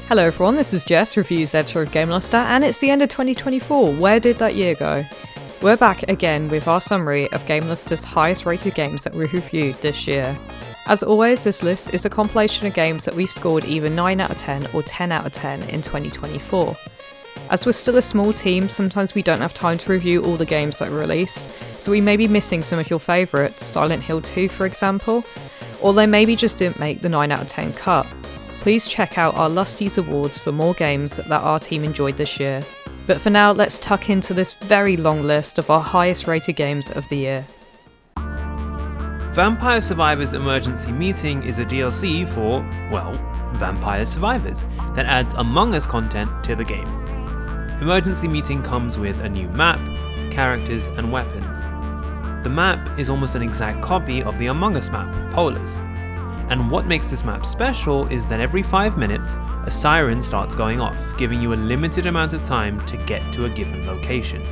Hello everyone, this is Jess, reviews editor of GameLuster, and it's the end of 2024. Where did that year go? We're back again with our summary of GameLuster's highest rated games that we reviewed this year. As always, this list is a compilation of games that we've scored either 9 out of 10 or 10 out of 10 in 2024. As we're still a small team, sometimes we don't have time to review all the games that release, so we may be missing some of your favourites, Silent Hill 2 for example, or they maybe just didn't make the 9 out of 10 cut. Please check out our Lusties Awards for more games that our team enjoyed this year. But for now, let's tuck into this very long list of our highest rated games of the year. Vampire Survivors Emergency Meeting is a DLC for, well, Vampire Survivors that adds Among Us content to the game. Emergency Meeting comes with a new map, characters, and weapons. The map is almost an exact copy of the Among Us map, Polars. And what makes this map special is that every 5 minutes, a siren starts going off, giving you a limited amount of time to get to a given location.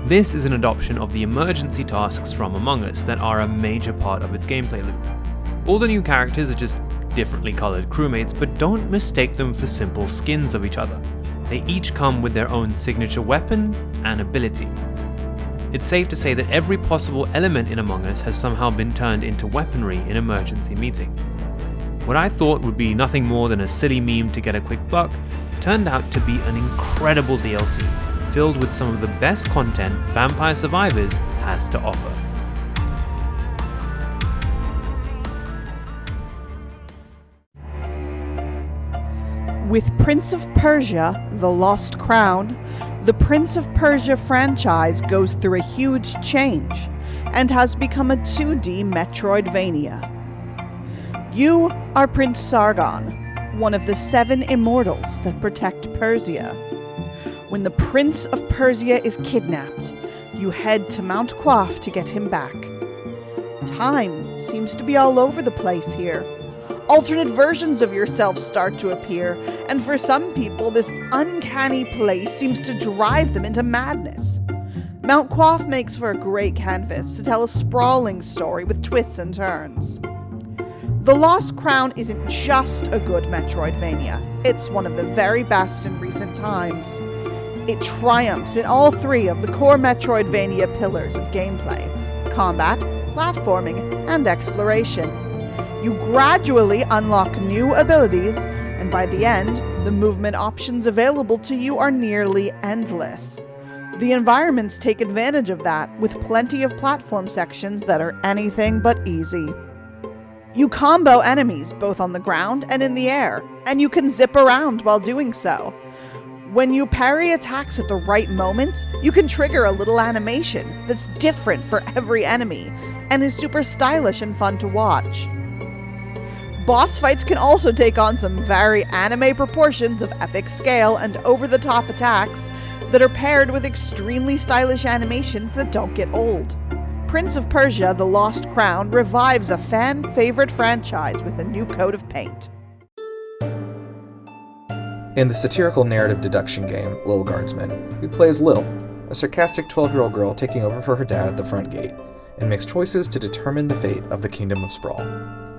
This is an adoption of the emergency tasks from Among Us that are a major part of its gameplay loop. All the new characters are just differently coloured crewmates, but don't mistake them for simple skins of each other. They each come with their own signature weapon and ability. It's safe to say that every possible element in Among Us has somehow been turned into weaponry in Emergency Meeting. What I thought would be nothing more than a silly meme to get a quick buck turned out to be an incredible DLC, filled with some of the best content Vampire Survivors has to offer. With Prince of Persia, The Lost Crown, the Prince of Persia franchise goes through a huge change and has become a 2D Metroidvania. You are Prince Sargon, one of the 7 immortals that protect Persia. When the Prince of Persia is kidnapped, you head to Mount Quaff to get him back. Time seems to be all over the place here. Alternate versions of yourself start to appear, and for some people, this uncanny place seems to drive them into madness. Mount Quaff makes for a great canvas to tell a sprawling story with twists and turns. The Lost Crown isn't just a good Metroidvania, it's one of the very best in recent times. It triumphs in all 3 of the core Metroidvania pillars of gameplay: combat, platforming, and exploration. You gradually unlock new abilities, and by the end, the movement options available to you are nearly endless. The environments take advantage of that, with plenty of platform sections that are anything but easy. You combo enemies both on the ground and in the air, and you can zip around while doing so. When you parry attacks at the right moment, you can trigger a little animation that's different for every enemy, and is super stylish and fun to watch. Boss fights can also take on some very anime proportions of epic scale and over-the-top attacks that are paired with extremely stylish animations that don't get old. Prince of Persia: The Lost Crown revives a fan-favorite franchise with a new coat of paint. In the satirical narrative deduction game, Lil Guardsman, we play as Lil, a sarcastic 12-year-old girl taking over for her dad at the front gate, and makes choices to determine the fate of the Kingdom of Sprawl.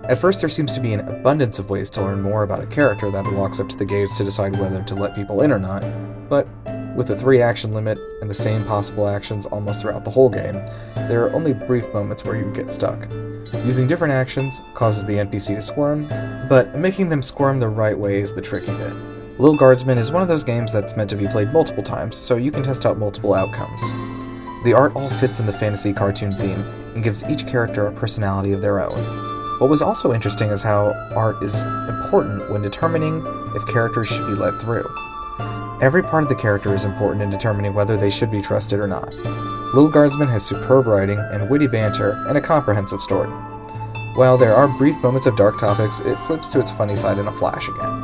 At first, there seems to be an abundance of ways to learn more about a character that walks up to the gates to decide whether to let people in or not, but with a 3-action limit and the same possible actions almost throughout the whole game, there are only brief moments where you get stuck. Using different actions causes the NPC to squirm, but making them squirm the right way is the tricky bit. Lil Guardsman is one of those games that's meant to be played multiple times, so you can test out multiple outcomes. The art all fits in the fantasy cartoon theme and gives each character a personality of their own. What was also interesting is how art is important when determining if characters should be let through. Every part of the character is important in determining whether they should be trusted or not. Lil Guardsman has superb writing and witty banter and a comprehensive story. While there are brief moments of dark topics, it flips to its funny side in a flash again.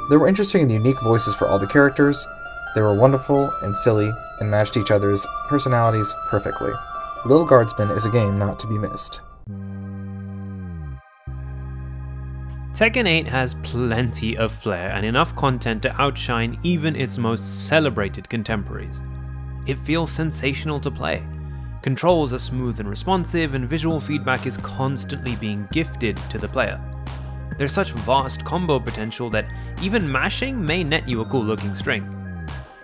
There were interesting and unique voices for all the characters. They were wonderful and silly and matched each other's personalities perfectly. Lil Guardsman is a game not to be missed. Tekken 8 has plenty of flair and enough content to outshine even its most celebrated contemporaries. It feels sensational to play. Controls are smooth and responsive, and visual feedback is constantly being gifted to the player. There's such vast combo potential that even mashing may net you a cool looking string.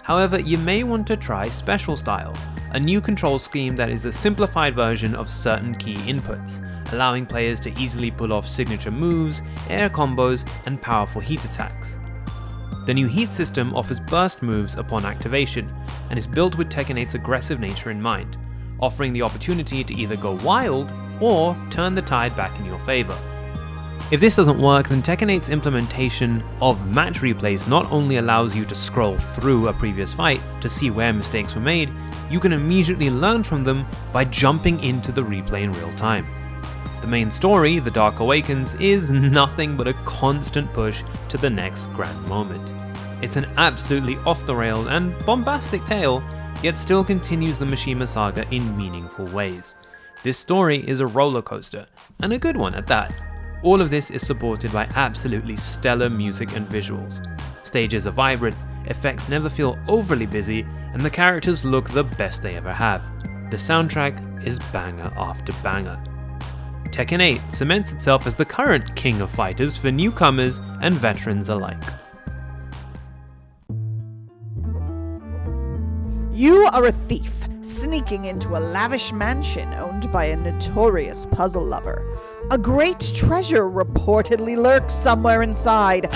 However, you may want to try Special Style, a new control scheme that is a simplified version of certain key inputs, allowing players to easily pull off signature moves, air combos, and powerful heat attacks. The new heat system offers burst moves upon activation, and is built with Tekken 8's aggressive nature in mind, offering the opportunity to either go wild or turn the tide back in your favour. If this doesn't work, then Tekken 8's implementation of match replays not only allows you to scroll through a previous fight to see where mistakes were made, you can immediately learn from them by jumping into the replay in real time. The main story, The Dark Awakens, is nothing but a constant push to the next grand moment. It's an absolutely off-the-rails and bombastic tale, yet still continues the Mishima saga in meaningful ways. This story is a roller coaster, and a good one at that. All of this is supported by absolutely stellar music and visuals. Stages are vibrant, effects never feel overly busy, and the characters look the best they ever have. The soundtrack is banger after banger. Tekken 8 cements itself as the current king of fighters for newcomers and veterans alike. You are a thief, sneaking into a lavish mansion owned by a notorious puzzle lover. A great treasure reportedly lurks somewhere inside.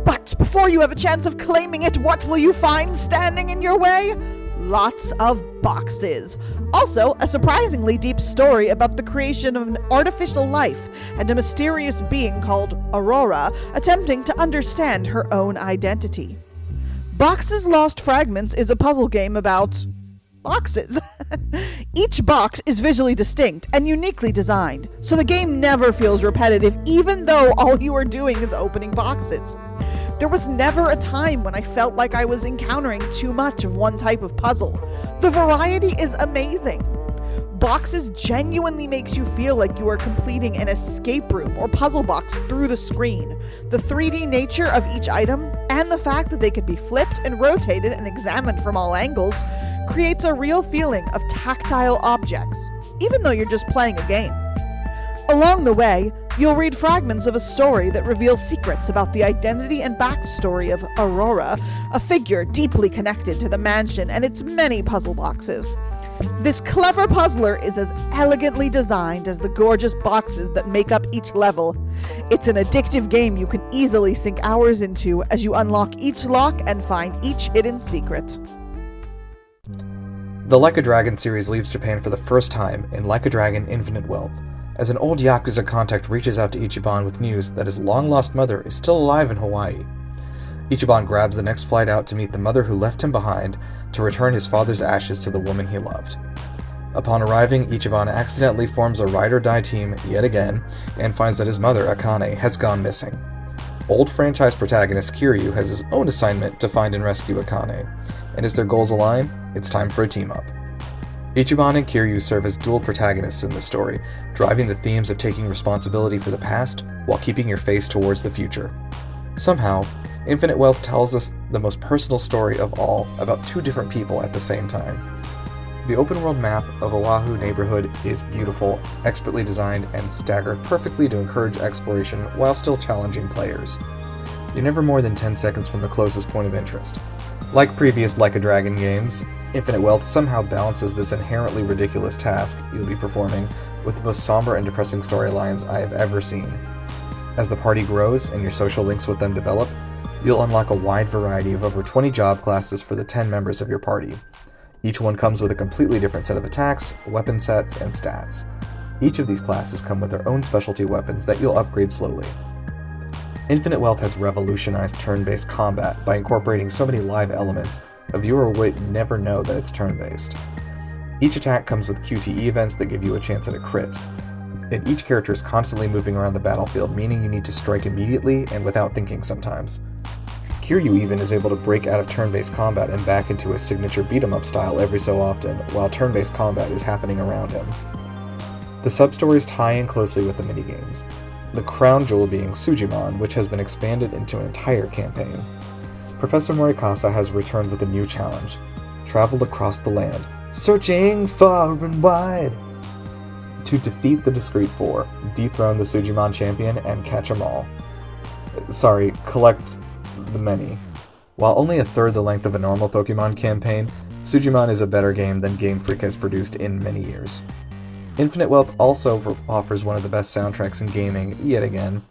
But before you have a chance of claiming it, what will you find standing in your way? Lots of boxes. Also, a surprisingly deep story about the creation of an artificial life and a mysterious being called Aurora attempting to understand her own identity. Boxes Lost Fragments is a puzzle game about boxes. Each box is visually distinct and uniquely designed, so the game never feels repetitive even though all you are doing is opening boxes. There was never a time when I felt like I was encountering too much of one type of puzzle. The variety is amazing. Boxes genuinely makes you feel like you are completing an escape room or puzzle box through the screen. The 3D nature of each item, and the fact that they can be flipped and rotated and examined from all angles, creates a real feeling of tactile objects, even though you're just playing a game. Along the way, you'll read fragments of a story that reveals secrets about the identity and backstory of Aurora, a figure deeply connected to the mansion and its many puzzle boxes. This clever puzzler is as elegantly designed as the gorgeous boxes that make up each level. It's an addictive game you can easily sink hours into as you unlock each lock and find each hidden secret. The Like a Dragon series leaves Japan for the first time in Like a Dragon Infinite Wealth, as an old Yakuza contact reaches out to Ichiban with news that his long-lost mother is still alive in Hawaii. Ichiban grabs the next flight out to meet the mother who left him behind to return his father's ashes to the woman he loved. Upon arriving, Ichiban accidentally forms a ride-or-die team yet again and finds that his mother, Akane, has gone missing. Old franchise protagonist Kiryu has his own assignment to find and rescue Akane, and as their goals align, it's time for a team-up. Ichiban and Kiryu serve as dual protagonists in the story, driving the themes of taking responsibility for the past while keeping your face towards the future. Somehow, Infinite Wealth tells us the most personal story of all about two different people at the same time. The open-world map of Oahu neighborhood is beautiful, expertly designed, and staggered perfectly to encourage exploration while still challenging players. You're never more than 10 seconds from the closest point of interest. Like previous Like a Dragon games, Infinite Wealth somehow balances this inherently ridiculous task you'll be performing with the most somber and depressing storylines I have ever seen. As the party grows and your social links with them develop, you'll unlock a wide variety of over 20 job classes for the 10 members of your party. Each one comes with a completely different set of attacks, weapon sets, and stats. Each of these classes come with their own specialty weapons that you'll upgrade slowly. Infinite Wealth has revolutionized turn-based combat by incorporating so many live elements, a viewer would never know that it's turn-based. Each attack comes with QTE events that give you a chance at a crit, and each character is constantly moving around the battlefield, meaning you need to strike immediately and without thinking sometimes. Kiryu even is able to break out of turn-based combat and back into his signature beat-em-up style every so often, while turn-based combat is happening around him. The sub-stories tie in closely with the minigames, the crown jewel being Sujimon, which has been expanded into an entire campaign. Professor Morikasa has returned with a new challenge: travel across the land, searching far and wide, to defeat the Discreet Four, dethrone the Sujimon champion, and catch 'em all. collect the many. While only a third the length of a normal Pokemon campaign, Sujimon is a better game than Game Freak has produced in many years. Infinite Wealth also offers one of the best soundtracks in gaming, yet again.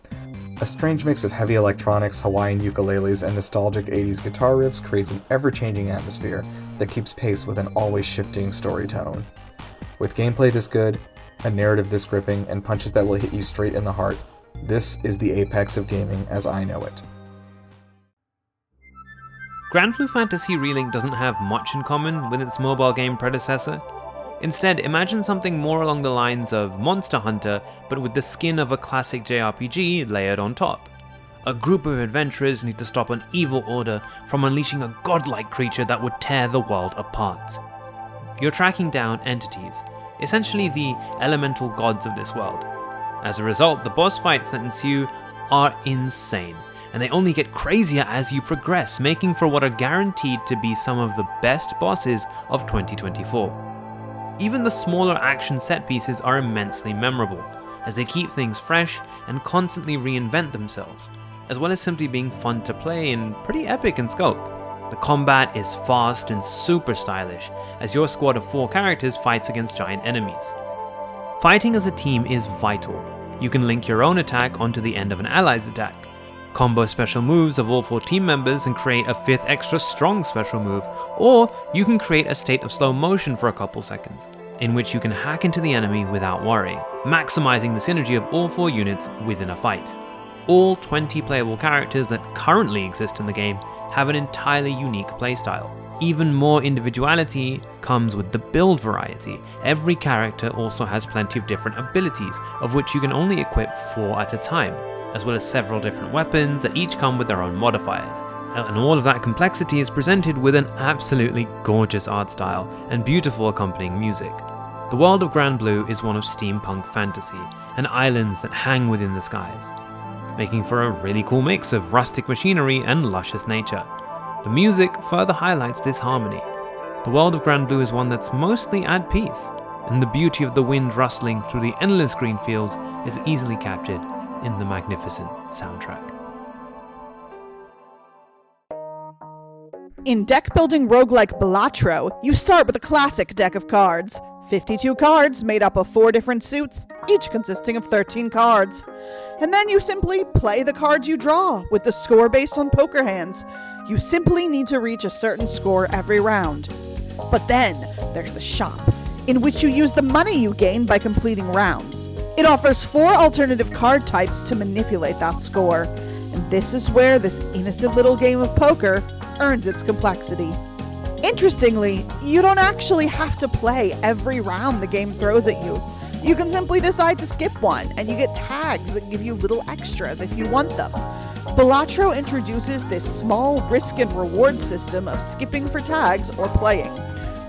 A strange mix of heavy electronics, Hawaiian ukuleles, and nostalgic 80s guitar riffs creates an ever-changing atmosphere that keeps pace with an always-shifting story tone. With gameplay this good, a narrative this gripping, and punches that will hit you straight in the heart, this is the apex of gaming as I know it. Granblue Fantasy Relink doesn't have much in common with its mobile game predecessor. Instead, imagine something more along the lines of Monster Hunter, but with the skin of a classic JRPG layered on top. A group of adventurers need to stop an evil order from unleashing a godlike creature that would tear the world apart. You're tracking down entities, essentially the elemental gods of this world. As a result, the boss fights that ensue are insane, and they only get crazier as you progress, making for what are guaranteed to be some of the best bosses of 2024. Even the smaller action set pieces are immensely memorable, as they keep things fresh and constantly reinvent themselves, as well as simply being fun to play and pretty epic in scope. The combat is fast and super stylish, as your squad of 4 characters fights against giant enemies. Fighting as a team is vital. You can link your own attack onto the end of an ally's attack, combo special moves of all 4 team members and create a 5th extra strong special move, or you can create a state of slow motion for a couple seconds, in which you can hack into the enemy without worrying, maximizing the synergy of all 4 units within a fight. All 20 playable characters that currently exist in the game have an entirely unique playstyle. Even more individuality comes with the build variety. Every character also has plenty of different abilities, of which you can only equip 4 at a time, as well as several different weapons that each come with their own modifiers. And all of that complexity is presented with an absolutely gorgeous art style and beautiful accompanying music. The world of Granblue is one of steampunk fantasy and islands that hang within the skies, making for a really cool mix of rustic machinery and luscious nature. The music further highlights this harmony. The world of Granblue is one that's mostly at peace, and the beauty of the wind rustling through the endless green fields is easily captured in the magnificent soundtrack. In deck-building roguelike Balatro, you start with a classic deck of cards. 52 cards made up of 4 different suits, each consisting of 13 cards. And then you simply play the cards you draw, with the score based on poker hands. You simply need to reach a certain score every round. But then, there's the shop, in which you use the money you gain by completing rounds. It offers 4 alternative card types to manipulate that score, and this is where this innocent little game of poker earns its complexity. Interestingly, you don't actually have to play every round the game throws at you. You can simply decide to skip one, and you get tags that give you little extras if you want them. Balatro introduces this small risk and reward system of skipping for tags or playing,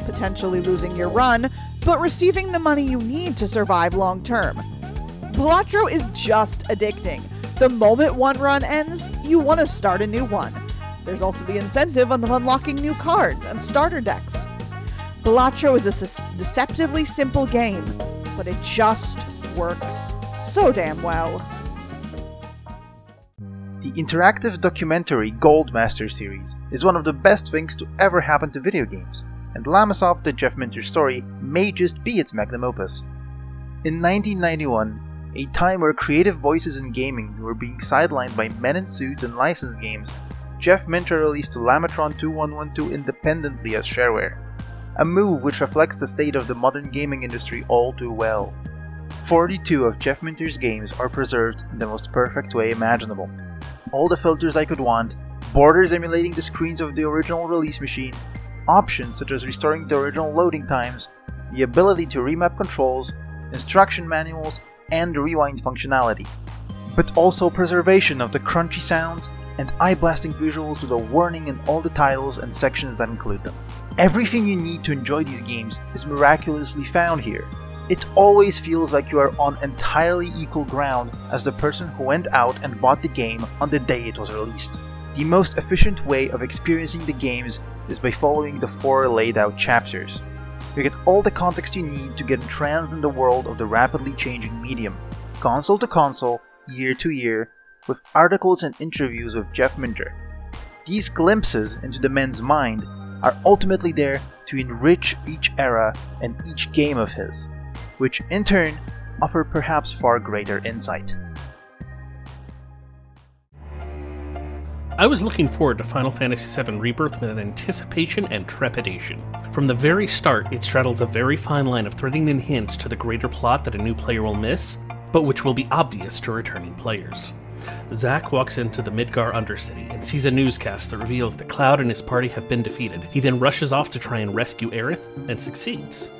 potentially losing your run, but receiving the money you need to survive long term. Balatro is just addicting. The moment one run ends, you want to start a new one. There's also the incentive of unlocking new cards and starter decks. Balatro is a deceptively simple game, but it just works so damn well. The interactive documentary Goldmaster series is one of the best things to ever happen to video games, and Llamasoft The Jeff Minter Story may just be its magnum opus. In 1991, a time where creative voices in gaming were being sidelined by men in suits and licensed games, Jeff Minter released Lamatron 2112 independently as shareware, a move which reflects the state of the modern gaming industry all too well. 42 of Jeff Minter's games are preserved in the most perfect way imaginable. All the filters I could want, borders emulating the screens of the original release machine, options such as restoring the original loading times, the ability to remap controls, instruction manuals, and the rewind functionality. But also preservation of the crunchy sounds and eye-blasting visuals with a warning in all the titles and sections that include them. Everything you need to enjoy these games is miraculously found here. It always feels like you are on entirely equal ground as the person who went out and bought the game on the day it was released. The most efficient way of experiencing the games is by following the 4 laid out chapters. You get all the context you need to get entranced in the world of the rapidly changing medium, console to console, year to year, with articles and interviews with Jeff Minter. These glimpses into the man's mind are ultimately there to enrich each era and each game of his, which in turn offer perhaps far greater insight. I was looking forward to Final Fantasy VII Rebirth with anticipation and trepidation. From the very start, it straddles a very fine line of threading in hints to the greater plot that a new player will miss, but which will be obvious to returning players. Zack walks into the Midgar Undercity and sees a newscast that reveals that Cloud and his party have been defeated. He then rushes off to try and rescue Aerith, and succeeds.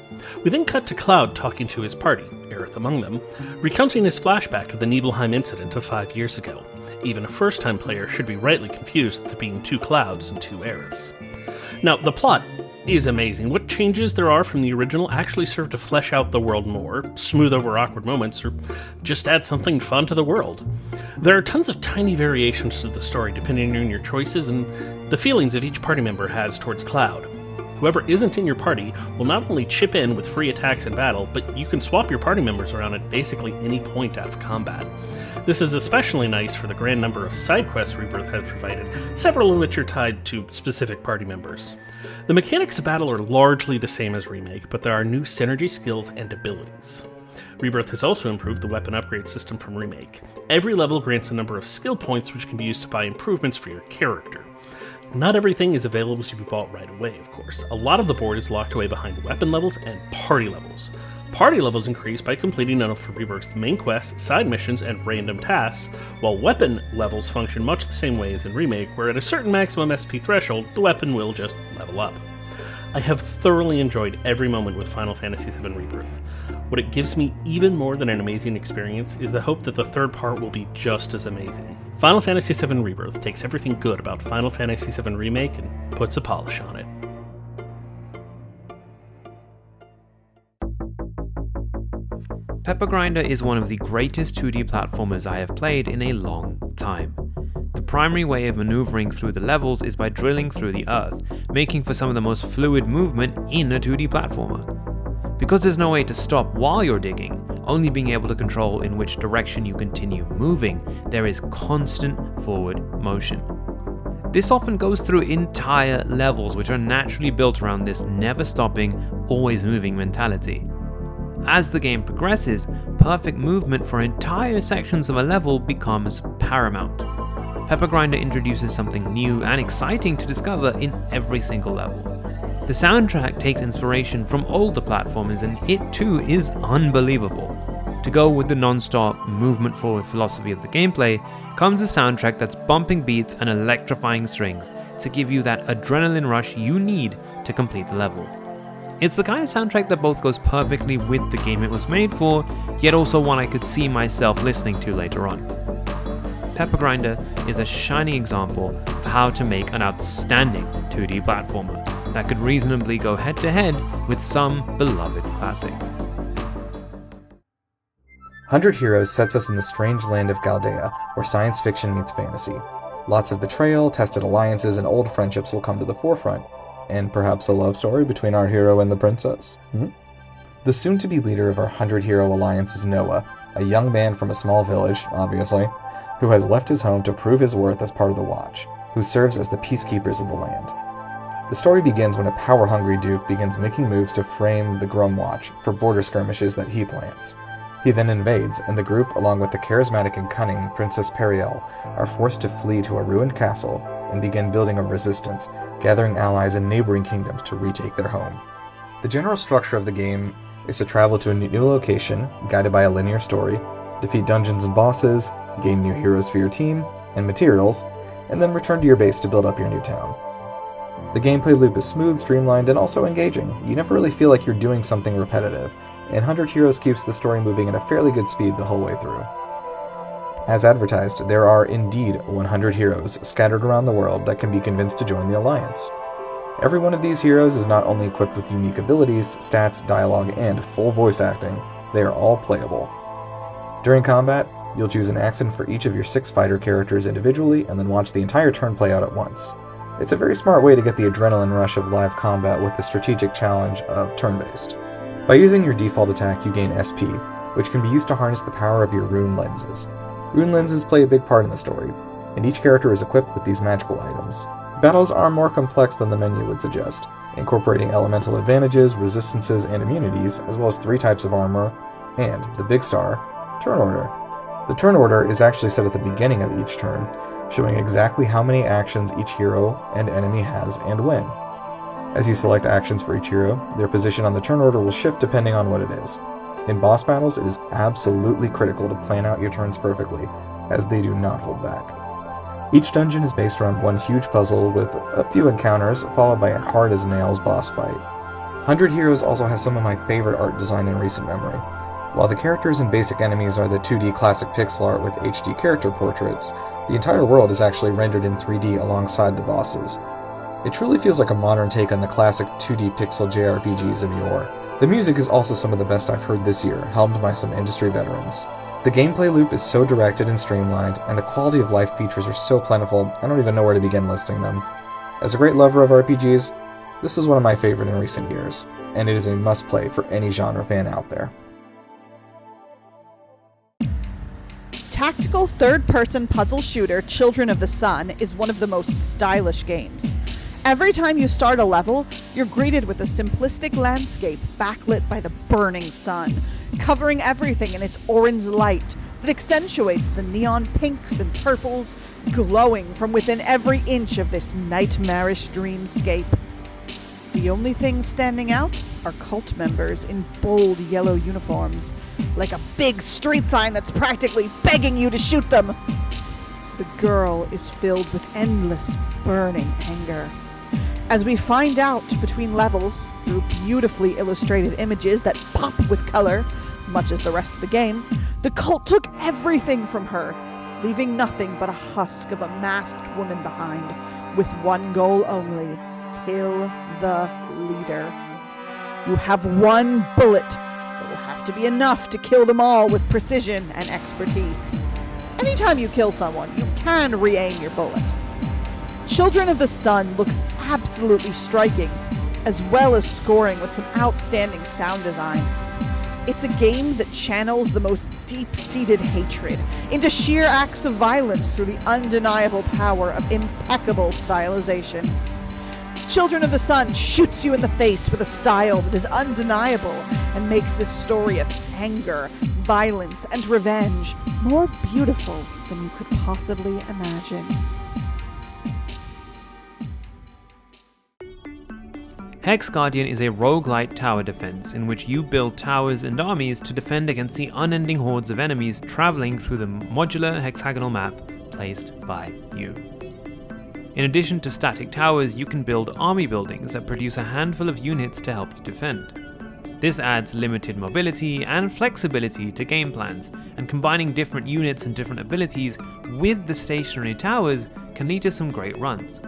We then cut to Cloud talking to his party, Aerith among them, recounting his flashback of the Nibelheim incident of 5 years ago. Even a first-time player should be rightly confused to being 2 Clouds and 2 Aeriths. Now, the plot is amazing. What changes there are from the original actually serve to flesh out the world more, smooth over awkward moments, or just add something fun to the world. There are tons of tiny variations to the story depending on your choices and the feelings that each party member has towards Cloud. Whoever isn't in your party will not only chip in with free attacks in battle, but you can swap your party members around at basically any point out of combat. This is especially nice for the grand number of side quests Rebirth has provided, several of which are tied to specific party members. The mechanics of battle are largely the same as Remake, but there are new synergy skills and abilities. Rebirth has also improved the weapon upgrade system from Remake. Every level grants a number of skill points which can be used to buy improvements for your character. Not everything is available to be bought right away, of course. A lot of the board is locked away behind weapon levels and party levels. Party levels increase by completing none of Rebirth's main quests, side missions, and random tasks, while weapon levels function much the same way as in Remake, where at a certain maximum SP threshold, the weapon will just level up. I have thoroughly enjoyed every moment with Final Fantasy VII Rebirth. What it gives me even more than an amazing experience is the hope that the third part will be just as amazing. Final Fantasy VII Rebirth takes everything good about Final Fantasy VII Remake and puts a polish on it. Pepper Grinder is one of the greatest 2D platformers I have played in a long time. The primary way of maneuvering through the levels is by drilling through the earth, making for some of the most fluid movement in a 2D platformer. Because there's no way to stop while you're digging, only being able to control in which direction you continue moving, there is constant forward motion. This often goes through entire levels which are naturally built around this never stopping, always moving mentality. As the game progresses, perfect movement for entire sections of a level becomes paramount. Pepper Grinder introduces something new and exciting to discover in every single level. The soundtrack takes inspiration from older platformers and it too is unbelievable. To go with the non-stop, movement forward philosophy of the gameplay comes a soundtrack that's bumping beats and electrifying strings to give you that adrenaline rush you need to complete the level. It's the kind of soundtrack that both goes perfectly with the game it was made for, yet also one I could see myself listening to later on. Pepper Grinder is a shining example of how to make an outstanding 2D platformer that could reasonably go head to head with some beloved classics. 100 Heroes sets us in the strange land of Galdea, where science fiction meets fantasy. Lots of betrayal, tested alliances, and old friendships will come to the forefront, and perhaps a love story between our hero and the princess. The soon-to-be leader of our 100 Hero Alliance is Noah, a young man from a small village, obviously, who has left his home to prove his worth as part of the Watch, who serves as the peacekeepers of the land. The story begins when a power-hungry duke begins making moves to frame the Grum Watch for border skirmishes that he plans. He then invades, and the group, along with the charismatic and cunning Princess Periel, are forced to flee to a ruined castle and begin building a resistance, gathering allies in neighboring kingdoms to retake their home. The general structure of the game is to travel to a new location, guided by a linear story, defeat dungeons and bosses, gain new heroes for your team, and materials, and then return to your base to build up your new town. The gameplay loop is smooth, streamlined, and also engaging. You never really feel like you're doing something repetitive, and 100 Heroes keeps the story moving at a fairly good speed the whole way through. As advertised, there are indeed 100 heroes scattered around the world that can be convinced to join the Alliance. Every one of these heroes is not only equipped with unique abilities, stats, dialogue, and full voice acting, they are all playable. During combat, you'll choose an accent for each of your 6 fighter characters individually and then watch the entire turn play out at once. It's a very smart way to get the adrenaline rush of live combat with the strategic challenge of turn-based. By using your default attack, you gain SP, which can be used to harness the power of your rune lenses. Rune lenses play a big part in the story, and each character is equipped with these magical items. Battles are more complex than the menu would suggest, incorporating elemental advantages, resistances, and immunities, as well as 3 types of armor, and, the big star, turn order. The turn order is actually set at the beginning of each turn, showing exactly how many actions each hero and enemy has and when. As you select actions for each hero, their position on the turn order will shift depending on what it is. In boss battles, it is absolutely critical to plan out your turns perfectly, as they do not hold back. Each dungeon is based around one huge puzzle with a few encounters, followed by a hard-as-nails boss fight. 100 Heroes also has some of my favorite art design in recent memory. While the characters and basic enemies are the 2D classic pixel art with HD character portraits, the entire world is actually rendered in 3D alongside the bosses. It truly feels like a modern take on the classic 2D pixel JRPGs of yore. The music is also some of the best I've heard this year, helmed by some industry veterans. The gameplay loop is so directed and streamlined, and the quality of life features are so plentiful, I don't even know where to begin listing them. As a great lover of RPGs, this is one of my favorite in recent years, and it is a must-play for any genre fan out there. Tactical third-person puzzle shooter Children of the Sun is one of the most stylish games. Every time you start a level, you're greeted with a simplistic landscape backlit by the burning sun, covering everything in its orange light that accentuates the neon pinks and purples glowing from within every inch of this nightmarish dreamscape. The only things standing out are cult members in bold yellow uniforms, like a big street sign that's practically begging you to shoot them. The girl is filled with endless, burning anger. As we find out between levels, through beautifully illustrated images that pop with color, much as the rest of the game, the cult took everything from her, leaving nothing but a husk of a masked woman behind, with one goal only: kill the leader. You have one bullet, but will have to be enough to kill them all with precision and expertise. Anytime you kill someone, you can re-aim your bullet. Children of the Sun looks absolutely striking, as well as scoring with some outstanding sound design. It's a game that channels the most deep-seated hatred into sheer acts of violence through the undeniable power of impeccable stylization. Children of the Sun shoots you in the face with a style that is undeniable and makes this story of anger, violence, and revenge more beautiful than you could possibly imagine. Hexguardian is a roguelite tower defense in which you build towers and armies to defend against the unending hordes of enemies traveling through the modular hexagonal map placed by you. In addition to static towers, you can build army buildings that produce a handful of units to help you defend. This adds limited mobility and flexibility to game plans, and combining different units and different abilities with the stationary towers can lead to some great runs.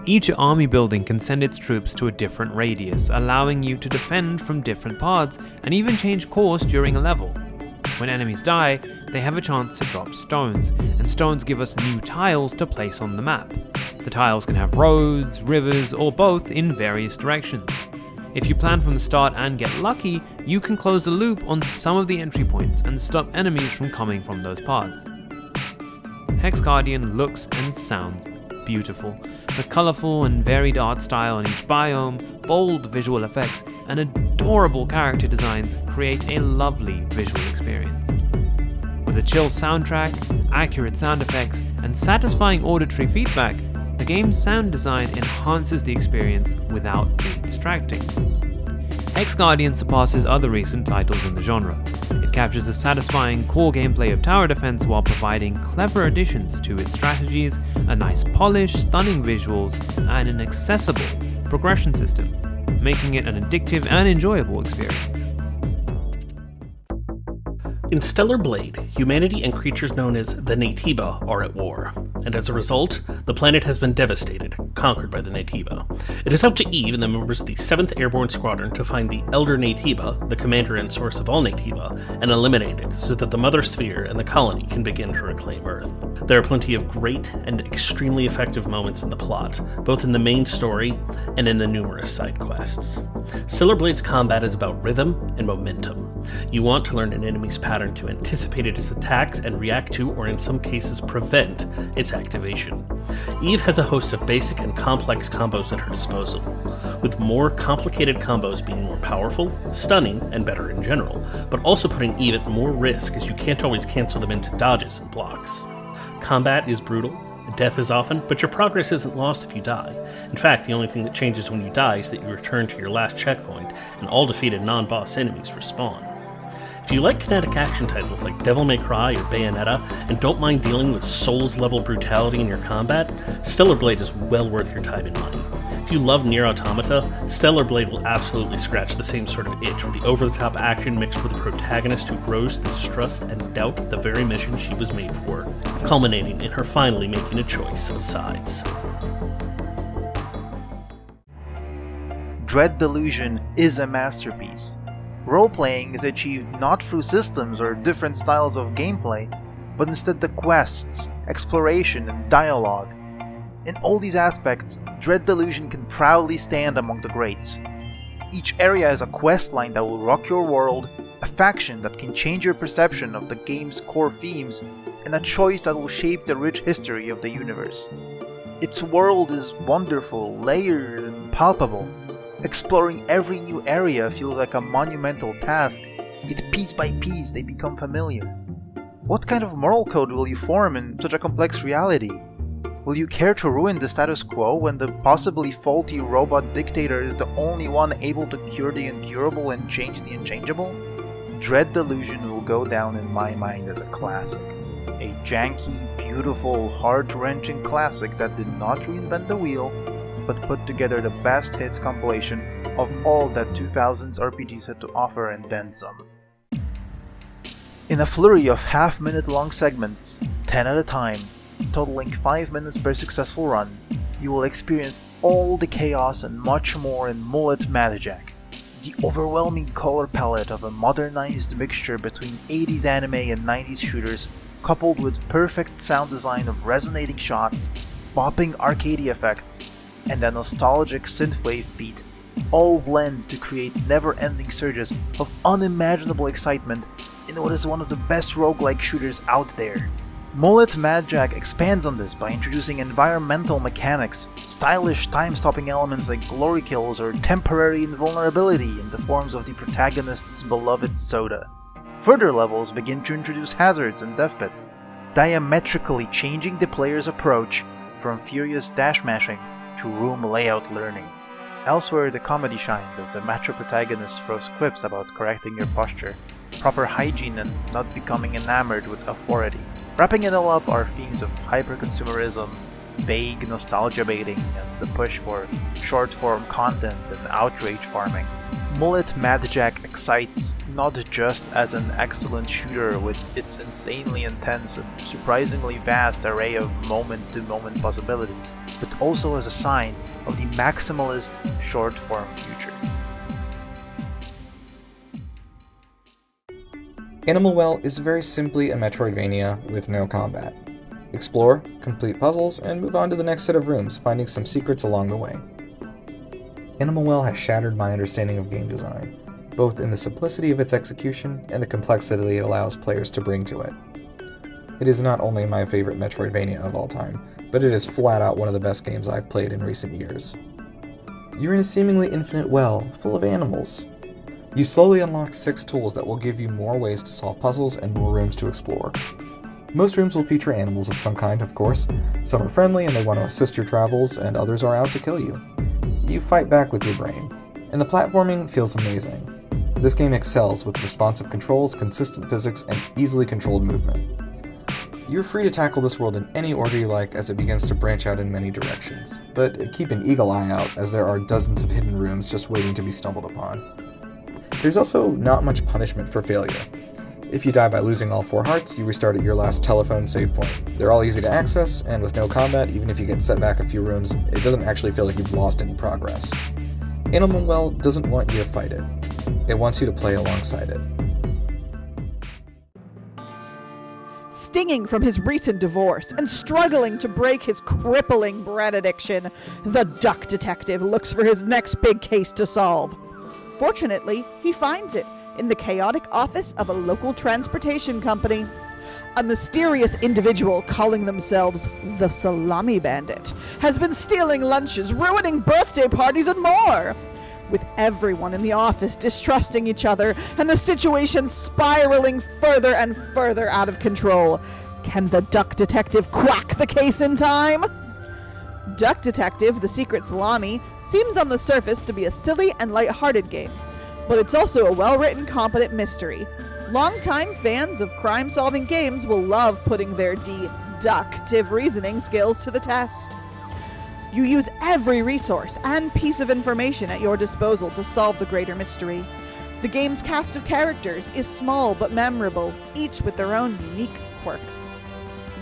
Each army building can send its troops to a different radius, allowing you to defend from different paths and even change course during a level. When enemies die, they have a chance to drop stones, and stones give us new tiles to place on the map. The tiles can have roads, rivers, or both in various directions. If you plan from the start and get lucky, you can close the loop on some of the entry points and stop enemies from coming from those paths. Hexguardian looks and sounds beautiful. The colourful and varied art style in each biome, bold visual effects, and adorable character designs create a lovely visual experience. With a chill soundtrack, accurate sound effects, and satisfying auditory feedback, the game's sound design enhances the experience without being distracting. Hexguardian surpasses other recent titles in the genre. It captures the satisfying core gameplay of tower defense while providing clever additions to its strategies, a nice polish, stunning visuals, and an accessible progression system, making it an addictive and enjoyable experience. In Stellar Blade, humanity and creatures known as the Naytiba are at war, and as a result, the planet has been devastated, conquered by the Naytiba. It is up to Eve and the members of the 7th Airborne Squadron to find the Elder Naytiba, the commander and source of all Naytiba, and eliminate it so that the Mother Sphere and the colony can begin to reclaim Earth. There are plenty of great and extremely effective moments in the plot, both in the main story and in the numerous side quests. Stellar Blade's combat is about rhythm and momentum. You want to learn an enemy's pattern pattern to anticipate its attacks and react to, or in some cases prevent, its activation. Eve has a host of basic and complex combos at her disposal, with more complicated combos being more powerful, stunning, and better in general, but also putting Eve at more risk as you can't always cancel them into dodges and blocks. Combat is brutal, death is often, but your progress isn't lost if you die. In fact, the only thing that changes when you die is that you return to your last checkpoint, and all defeated non-boss enemies respawn. If you like kinetic action titles like Devil May Cry or Bayonetta, and don't mind dealing with Souls-level brutality in your combat, Stellar Blade is well worth your time and money. If you love Nier Automata, Stellar Blade will absolutely scratch the same sort of itch with the over-the-top action mixed with a protagonist who grows to distrust and doubt the very mission she was made for, culminating in her finally making a choice of sides. Dread Delusion is a masterpiece. Role-playing is achieved not through systems or different styles of gameplay, but instead the quests, exploration, and dialogue. In all these aspects, Dread Delusion can proudly stand among the greats. Each area has a quest line that will rock your world, a faction that can change your perception of the game's core themes, and a choice that will shape the rich history of the universe. Its world is wonderful, layered, and palpable. Exploring every new area feels like a monumental task, yet piece by piece they become familiar. What kind of moral code will you form in such a complex reality? Will you care to ruin the status quo when the possibly faulty robot dictator is the only one able to cure the incurable and change the unchangeable? Dread Delusion will go down in my mind as a classic. A janky, beautiful, heart-wrenching classic that did not reinvent the wheel, but put together the best hits compilation of all that 2000s RPGs had to offer and then some. In a flurry of half-minute long segments, 10 at a time, totaling 5 minutes per successful run, you will experience all the chaos and much more in MULLET MADJACK. The overwhelming color palette of a modernized mixture between 80s anime and 90s shooters, coupled with perfect sound design of resonating shots, bopping arcade effects, and a nostalgic synthwave beat, all blend to create never-ending surges of unimaginable excitement in what is one of the best roguelike shooters out there. MULLET MADJACK expands on this by introducing environmental mechanics, stylish time-stopping elements like glory kills or temporary invulnerability in the forms of the protagonist's beloved soda. Further levels begin to introduce hazards and death pits, diametrically changing the player's approach from furious dash mashing to room layout learning. Elsewhere, the comedy shines as the macho protagonist throws quips about correcting your posture, proper hygiene, and not becoming enamored with authority. Wrapping it all up are themes of hyper-consumerism, vague nostalgia baiting, and the push for short-form content and outrage farming. MULLET MADJACK excites not just as an excellent shooter with its insanely intense and surprisingly vast array of moment-to-moment possibilities, but also as a sign of the maximalist short-form future. Animal Well is very simply a Metroidvania with no combat. Explore, complete puzzles, and move on to the next set of rooms, finding some secrets along the way. Animal Well has shattered my understanding of game design, both in the simplicity of its execution and the complexity it allows players to bring to it. It is not only my favorite Metroidvania of all time, but it is flat out one of the best games I've played in recent years. You're in a seemingly infinite well, full of animals. You slowly unlock 6 tools that will give you more ways to solve puzzles and more rooms to explore. Most rooms will feature animals of some kind, of course. Some are friendly and they want to assist your travels, and others are out to kill you. You fight back with your brain, and the platforming feels amazing. This game excels with responsive controls, consistent physics, and easily controlled movement. You're free to tackle this world in any order you like as it begins to branch out in many directions, but keep an eagle eye out as there are dozens of hidden rooms just waiting to be stumbled upon. There's also not much punishment for failure. If you die by losing all 4 hearts, you restart at your last telephone save point. They're all easy to access, and with no combat, even if you get set back a few rooms, it doesn't actually feel like you've lost any progress. Animal Well doesn't want you to fight it. It wants you to play alongside it. Stinging from his recent divorce and struggling to break his crippling bread addiction, the duck detective looks for his next big case to solve. Fortunately, he finds it in the chaotic office of a local transportation company. A mysterious individual calling themselves the Salami Bandit has been stealing lunches, ruining birthday parties, and more. With everyone in the office distrusting each other and the situation spiraling further and further out of control, can the Duck Detective crack the case in time? Duck Detective, the Secret Salami, seems on the surface to be a silly and light-hearted game, but it's also a well-written, competent mystery. Longtime fans of crime-solving games will love putting their deductive reasoning skills to the test. You use every resource and piece of information at your disposal to solve the greater mystery. The game's cast of characters is small but memorable, each with their own unique quirks.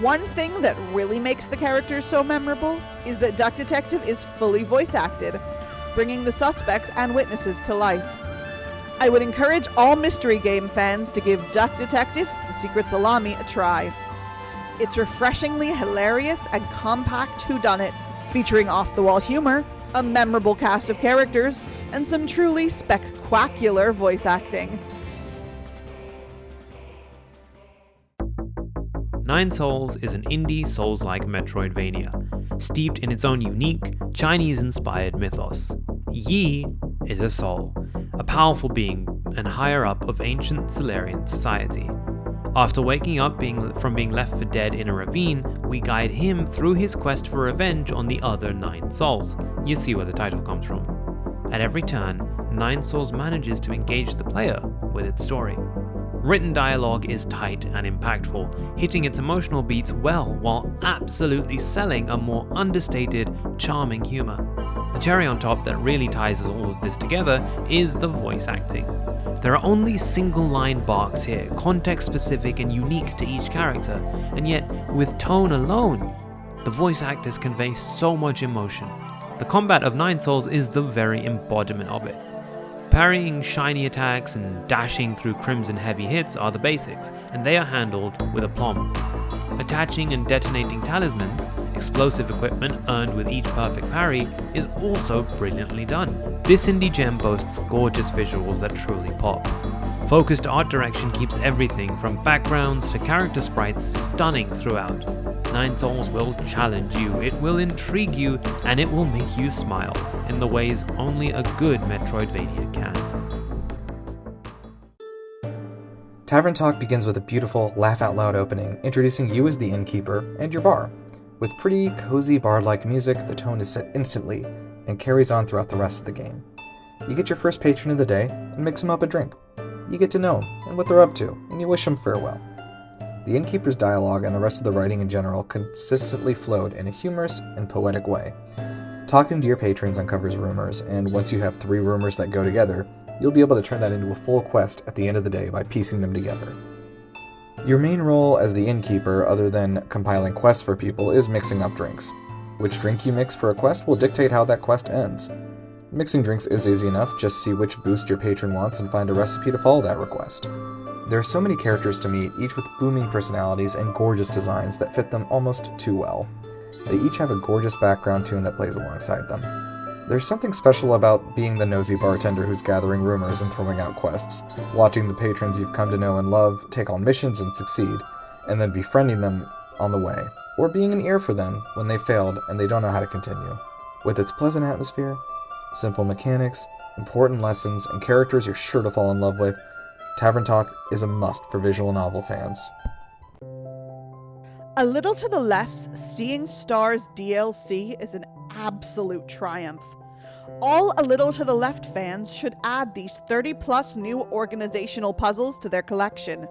One thing that really makes the characters so memorable is that Duck Detective is fully voice-acted, bringing the suspects and witnesses to life. I would encourage all mystery game fans to give Duck Detective, the Secret Salami, a try. It's refreshingly hilarious and compact whodunit, featuring off-the-wall humor, a memorable cast of characters, and some truly spectacular voice acting. Nine Souls is an indie Souls-like Metroidvania, steeped in its own unique, Chinese-inspired mythos. Yi is a soul, a powerful being and higher-up of ancient Solarian society. After waking up from being left for dead in a ravine, we guide him through his quest for revenge on the other 9 souls. You see where the title comes from. At every turn, 9 Souls manages to engage the player with its story. Written dialogue is tight and impactful, hitting its emotional beats well while absolutely selling a more understated, charming humor. The cherry on top that really ties all of this together is the voice acting. There are only single-line barks here, context-specific and unique to each character, and yet, with tone alone, the voice actors convey so much emotion. The combat of 9 Souls is the very embodiment of it. Parrying shiny attacks and dashing through crimson heavy hits are the basics, and they are handled with aplomb. Attaching and detonating talismans, explosive equipment earned with each perfect parry, is also brilliantly done. This indie gem boasts gorgeous visuals that truly pop. Focused art direction keeps everything from backgrounds to character sprites stunning throughout. 9 Souls will challenge you, it will intrigue you, and it will make you smile in the ways only a good Metroidvania can. Tavern Talk begins with a beautiful, laugh-out-loud opening, introducing you as the innkeeper and your bar. With pretty, cozy bard-like music, the tone is set instantly and carries on throughout the rest of the game. You get your first patron of the day and mix them up a drink. You get to know them and what they're up to, and you wish them farewell. The innkeeper's dialogue and the rest of the writing in general consistently flowed in a humorous and poetic way. Talking to your patrons uncovers rumors, and once you have 3 rumors that go together, you'll be able to turn that into a full quest at the end of the day by piecing them together. Your main role as the innkeeper, other than compiling quests for people, is mixing up drinks. Which drink you mix for a quest will dictate how that quest ends. Mixing drinks is easy enough, just see which boost your patron wants and find a recipe to follow that request. There are so many characters to meet, each with booming personalities and gorgeous designs that fit them almost too well. They each have a gorgeous background tune that plays alongside them. There's something special about being the nosy bartender who's gathering rumors and throwing out quests, watching the patrons you've come to know and love take on missions and succeed, and then befriending them on the way, or being an ear for them when they failed and they don't know how to continue. With its pleasant atmosphere, simple mechanics, important lessons, and characters you're sure to fall in love with, Tavern Talk is a must for visual novel fans. A Little to the Left's Seeing Stars DLC is an absolute triumph. All A Little to the Left fans should add these 30-plus new organizational puzzles to their collection.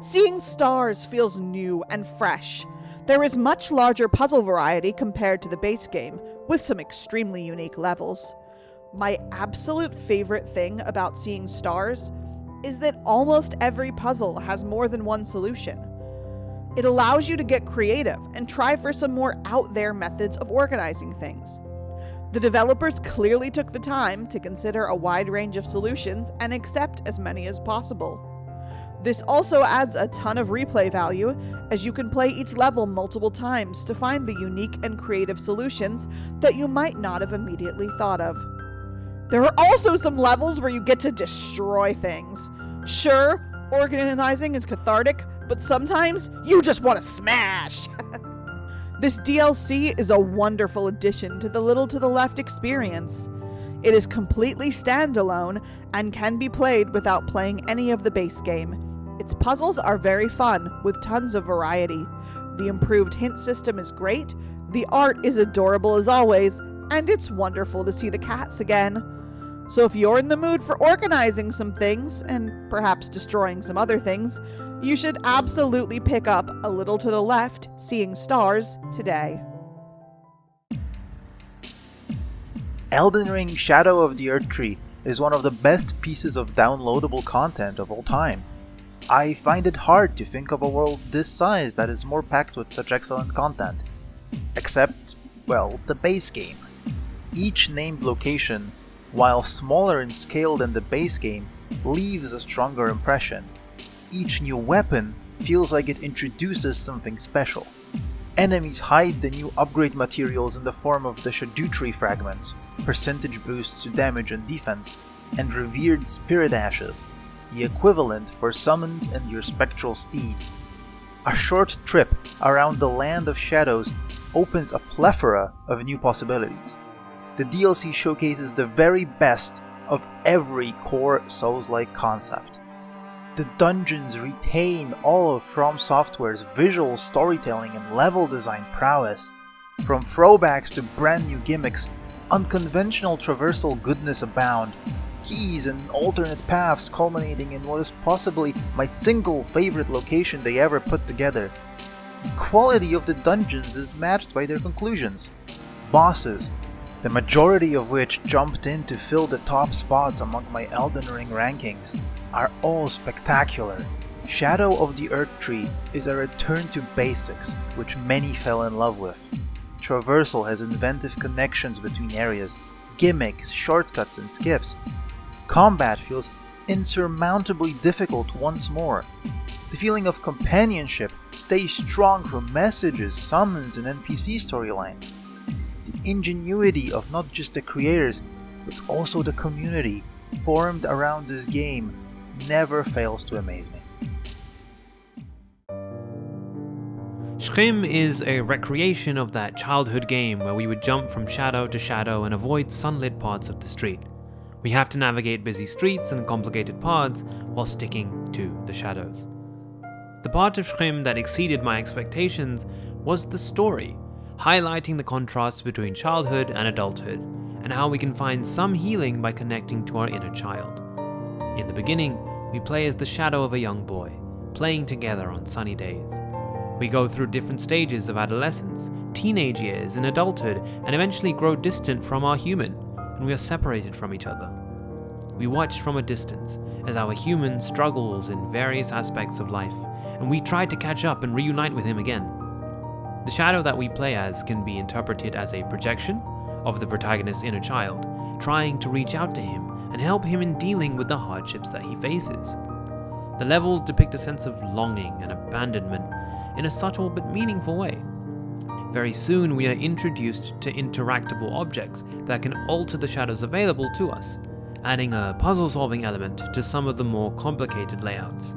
Seeing Stars feels new and fresh. There is much larger puzzle variety compared to the base game, with some extremely unique levels. My absolute favorite thing about Seeing Stars is that almost every puzzle has more than one solution. It allows you to get creative and try for some more out-there methods of organizing things. The developers clearly took the time to consider a wide range of solutions and accept as many as possible. This also adds a ton of replay value, as you can play each level multiple times to find the unique and creative solutions that you might not have immediately thought of. There are also some levels where you get to destroy things. Sure, organizing is cathartic, but sometimes you just want to smash! This DLC is a wonderful addition to the Little to the Left experience. It is completely standalone and can be played without playing any of the base game. Its puzzles are very fun, with tons of variety. The improved hint system is great, the art is adorable as always, and it's wonderful to see the cats again. So if you're in the mood for organizing some things, and perhaps destroying some other things, you should absolutely pick up A Little to the Left, Seeing Stars today. Elden Ring Shadow of the Erdtree is one of the best pieces of downloadable content of all time. I find it hard to think of a world this size that is more packed with such excellent content. Except, well, the base game. Each named location, while smaller in scale than the base game, leaves a stronger impression. Each new weapon feels like it introduces something special. Enemies hide the new upgrade materials in the form of the Erdtree fragments, percentage boosts to damage and defense, and revered spirit ashes, the equivalent for summons and your spectral steed. A short trip around the Land of Shadows opens a plethora of new possibilities. The DLC showcases the very best of every core Souls-like concept. The dungeons retain all of From Software's visual storytelling and level design prowess. From throwbacks to brand new gimmicks, unconventional traversal goodness abound, keys and alternate paths culminating in what is possibly my single favorite location they ever put together. The quality of the dungeons is matched by their conclusions. Bosses, the majority of which jumped in to fill the top spots among my Elden Ring rankings, are all spectacular. Shadow of the Erdtree is a return to basics, which many fell in love with. Traversal has inventive connections between areas, gimmicks, shortcuts, and skips. Combat feels insurmountably difficult once more. The feeling of companionship stays strong from messages, summons, and NPC storylines. The ingenuity of not just the creators, but also the community formed around this game never fails to amaze me. SCHiM is a recreation of that childhood game where we would jump from shadow to shadow and avoid sunlit parts of the street. We have to navigate busy streets and complicated paths while sticking to the shadows. The part of SCHiM that exceeded my expectations was the story, highlighting the contrasts between childhood and adulthood, and how we can find some healing by connecting to our inner child. In the beginning, we play as the shadow of a young boy, playing together on sunny days. We go through different stages of adolescence, teenage years, and adulthood, and eventually grow distant from our human, and we are separated from each other. We watch from a distance as our human struggles in various aspects of life, and we try to catch up and reunite with him again. The shadow that we play as can be interpreted as a projection of the protagonist's inner child, trying to reach out to him and help him in dealing with the hardships that he faces. The levels depict a sense of longing and abandonment in a subtle but meaningful way. Very soon we are introduced to interactable objects that can alter the shadows available to us, adding a puzzle-solving element to some of the more complicated layouts.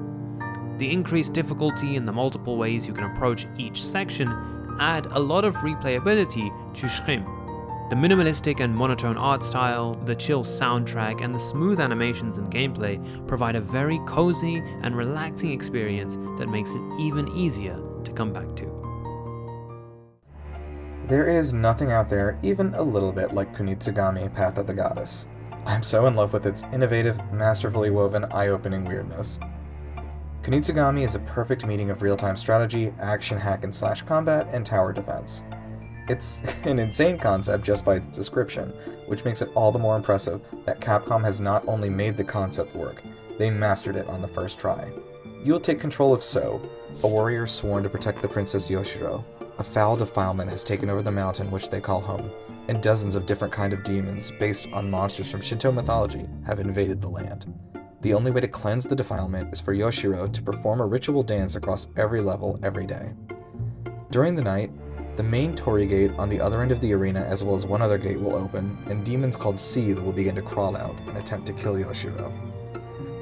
The increased difficulty and the multiple ways you can approach each section add a lot of replayability to SCHiM. The minimalistic and monotone art style, the chill soundtrack, and the smooth animations and gameplay provide a very cozy and relaxing experience that makes it even easier to come back to. There is nothing out there even a little bit like Kunitsu Gami, Path of the Goddess. I'm so in love with its innovative, masterfully woven, eye-opening weirdness. Kunitsu Gami is a perfect meeting of real-time strategy, action hack and slash combat, and tower defense. It's an insane concept just by its description, which makes it all the more impressive that Capcom has not only made the concept work, they mastered it on the first try. You will take control of So, a warrior sworn to protect the Princess Yoshiro. A foul defilement has taken over the mountain which they call home, and dozens of different kinds of demons, based on monsters from Shinto mythology, have invaded the land. The only way to cleanse the defilement is for Yoshiro to perform a ritual dance across every level every day. During the night, the main Torii gate on the other end of the arena as well as one other gate will open, and demons called Seed will begin to crawl out and attempt to kill Yoshiro.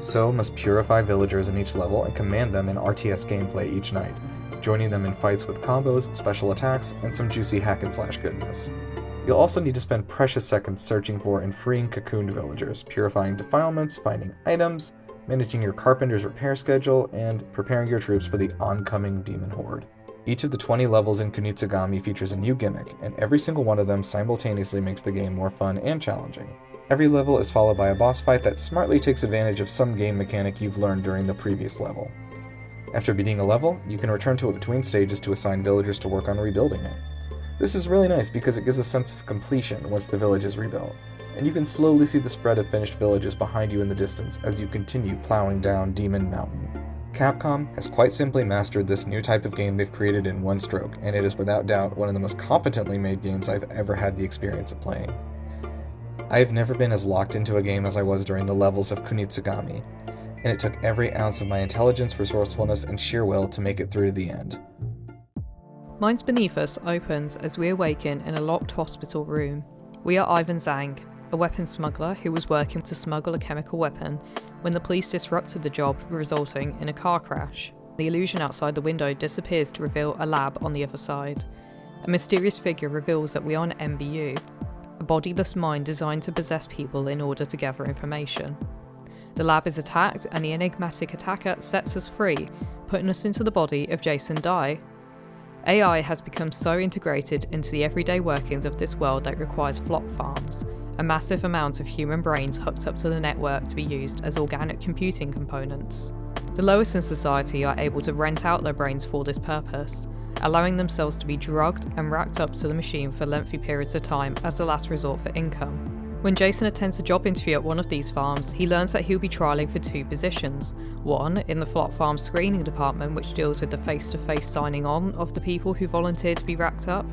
So must purify villagers in each level and command them in RTS gameplay each night, joining them in fights with combos, special attacks, and some juicy hack-and-slash goodness. You'll also need to spend precious seconds searching for and freeing cocooned villagers, purifying defilements, finding items, managing your carpenter's repair schedule, and preparing your troops for the oncoming demon horde. Each of the 20 levels in Kunitsu Gami features a new gimmick, and every single one of them simultaneously makes the game more fun and challenging. Every level is followed by a boss fight that smartly takes advantage of some game mechanic you've learned during the previous level. After beating a level, you can return to it between stages to assign villagers to work on rebuilding it. This is really nice because it gives a sense of completion once the village is rebuilt, and you can slowly see the spread of finished villages behind you in the distance as you continue plowing down Demon Mountain. Capcom has quite simply mastered this new type of game they've created in one stroke, and it is without doubt one of the most competently made games I've ever had the experience of playing. I have never been as locked into a game as I was during the levels of Kunitsu Gami, and it took every ounce of my intelligence, resourcefulness, and sheer will to make it through to the end. Minds Beneath Us opens as we awaken in a locked hospital room. We are Ivan Zhang, a weapons smuggler who was working to smuggle a chemical weapon when the police disrupted the job, resulting in a car crash. The illusion outside the window disappears to reveal a lab on the other side. A mysterious figure reveals that we are an MBU, a bodiless mind designed to possess people in order to gather information. The lab is attacked and the enigmatic attacker sets us free, putting us into the body of Jason Dye. AI has become so integrated into the everyday workings of this world that it requires flop farms, a massive amount of human brains hooked up to the network to be used as organic computing components. The lowest in society are able to rent out their brains for this purpose, allowing themselves to be drugged and racked up to the machine for lengthy periods of time as a last resort for income. When Jason attends a job interview at one of these farms, he learns that he'll be trialling for 2 positions. One in the flop farm screening department, which deals with the face-to-face signing on of the people who volunteer to be racked up,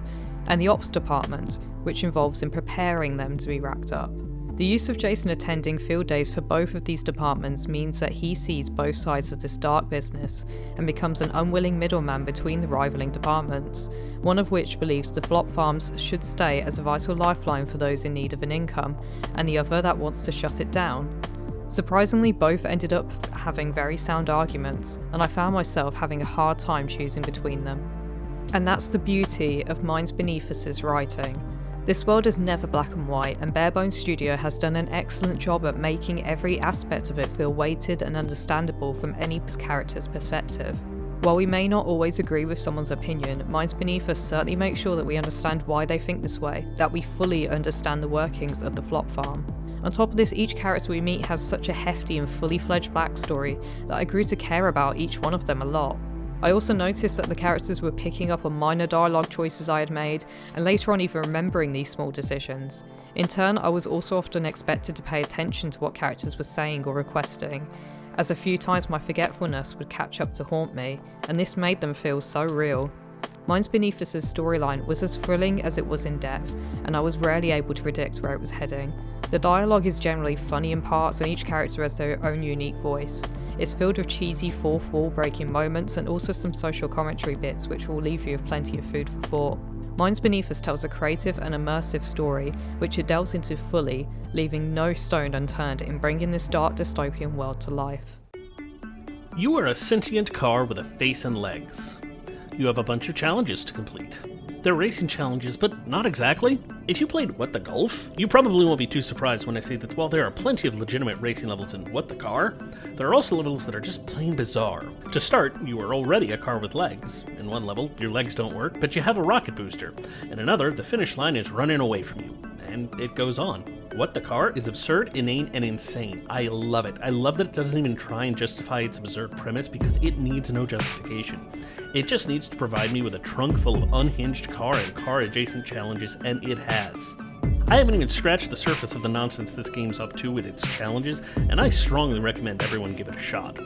and the ops department, which involves in preparing them to be racked up. The use of Jason attending field days for both of these departments means that he sees both sides of this dark business and becomes an unwilling middleman between the rivaling departments, one of which believes the flop farms should stay as a vital lifeline for those in need of an income, and the other that wants to shut it down. Surprisingly, both ended up having very sound arguments, and I found myself having a hard time choosing between them. And that's the beauty of Minds Beneath Us' writing. This world is never black and white, and Barebones Studio has done an excellent job at making every aspect of it feel weighted and understandable from any character's perspective. While we may not always agree with someone's opinion, Minds Beneath Us certainly makes sure that we understand why they think this way, that we fully understand the workings of the flop farm. On top of this, each character we meet has such a hefty and fully fledged backstory that I grew to care about each one of them a lot. I also noticed that the characters were picking up on minor dialogue choices I had made, and later on even remembering these small decisions. In turn, I was also often expected to pay attention to what characters were saying or requesting, as a few times my forgetfulness would catch up to haunt me, and this made them feel so real. Minds Beneath Us' storyline was as thrilling as it was in depth, and I was rarely able to predict where it was heading. The dialogue is generally funny in parts, and each character has their own unique voice. It's filled with cheesy fourth wall breaking moments and also some social commentary bits which will leave you with plenty of food for thought. Minds Beneath Us tells a creative and immersive story which it delves into fully, leaving no stone unturned in bringing this dark dystopian world to life. You are a sentient car with a face and legs. You have a bunch of challenges to complete. They're racing challenges, but not exactly. If you played What the Golf, you probably won't be too surprised when I say that while there are plenty of legitimate racing levels in What the Car, there are also levels that are just plain bizarre. To start, you are already a car with legs. In one level, your legs don't work, but you have a rocket booster. In another, the finish line is running away from you. And it goes on. What the Car is absurd, inane, and insane. I love it. I love that it doesn't even try and justify its absurd premise because it needs no justification. It just needs to provide me with a trunk full of unhinged car and car-adjacent challenges, and it has. I haven't even scratched the surface of the nonsense this game's up to with its challenges, and I strongly recommend everyone give it a shot.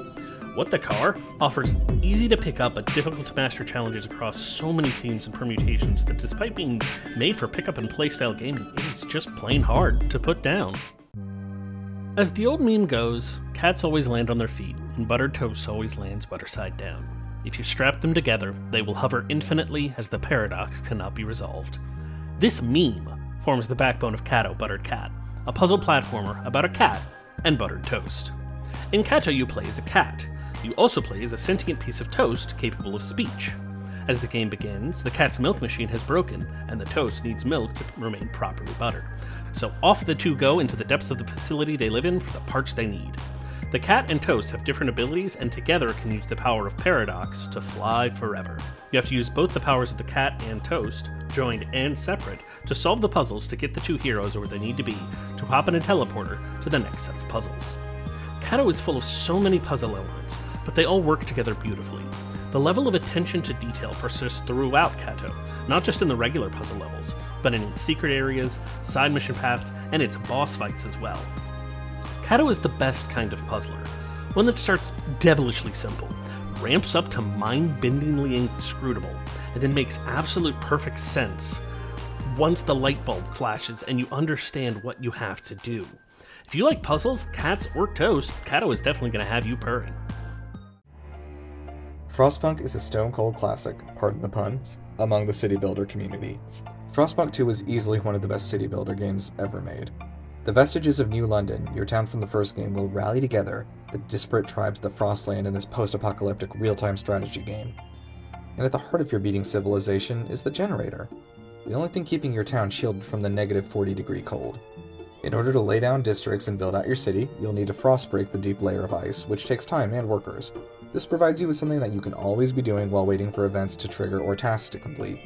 What the Car offers easy to pick up but difficult to master challenges across so many themes and permutations that despite being made for pick up and play style gaming, it is just plain hard to put down. As the old meme goes, cats always land on their feet, and buttered toast always lands butter side down. If you strap them together, they will hover infinitely as the paradox cannot be resolved. This meme forms the backbone of CATO Buttered Cat, a puzzle platformer about a cat and buttered toast. In CATO, you play as a cat. You also play as a sentient piece of toast capable of speech. As the game begins, the cat's milk machine has broken, and the toast needs milk to remain properly buttered. So off the two go into the depths of the facility they live in for the parts they need. The cat and toast have different abilities, and together can use the power of paradox to fly forever. You have to use both the powers of the cat and toast, joined and separate, to solve the puzzles to get the two heroes where they need to be to hop in a teleporter to the next set of puzzles. CATO is full of so many puzzle elements, but they all work together beautifully. The level of attention to detail persists throughout CATO, not just in the regular puzzle levels, but in its secret areas, side mission paths, and its boss fights as well. CATO is the best kind of puzzler, one that starts devilishly simple, ramps up to mind-bendingly inscrutable, and then makes absolute perfect sense once the light bulb flashes and you understand what you have to do. If you like puzzles, cats, or toast, CATO is definitely going to have you purring. Frostpunk is a stone-cold classic, pardon the pun, among the city builder community. Frostpunk 2 is easily one of the best city builder games ever made. The vestiges of New London, your town from the first game, will rally together the disparate tribes of the Frostland in this post-apocalyptic real-time strategy game. And at the heart of your beating civilization is the generator, the only thing keeping your town shielded from the negative 40-degree cold. In order to lay down districts and build out your city, you'll need to frostbreak the deep layer of ice, which takes time and workers. This provides you with something that you can always be doing while waiting for events to trigger or tasks to complete.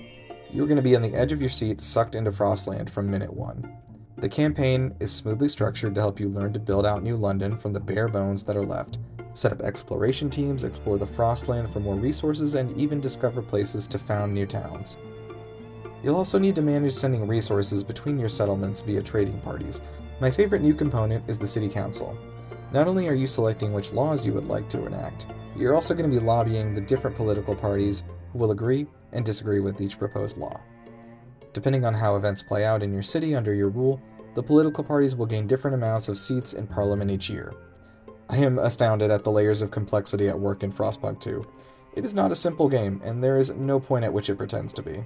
You're going to be on the edge of your seat, sucked into Frostland from minute 1. The campaign is smoothly structured to help you learn to build out New London from the bare bones that are left, set up exploration teams, explore the Frostland for more resources, and even discover places to found new towns. You'll also need to manage sending resources between your settlements via trading parties. My favorite new component is the City Council. Not only are you selecting which laws you would like to enact, you're also going to be lobbying the different political parties who will agree and disagree with each proposed law. Depending on how events play out in your city under your rule, the political parties will gain different amounts of seats in Parliament each year. I am astounded at the layers of complexity at work in Frostpunk 2. It is not a simple game, and there is no point at which it pretends to be.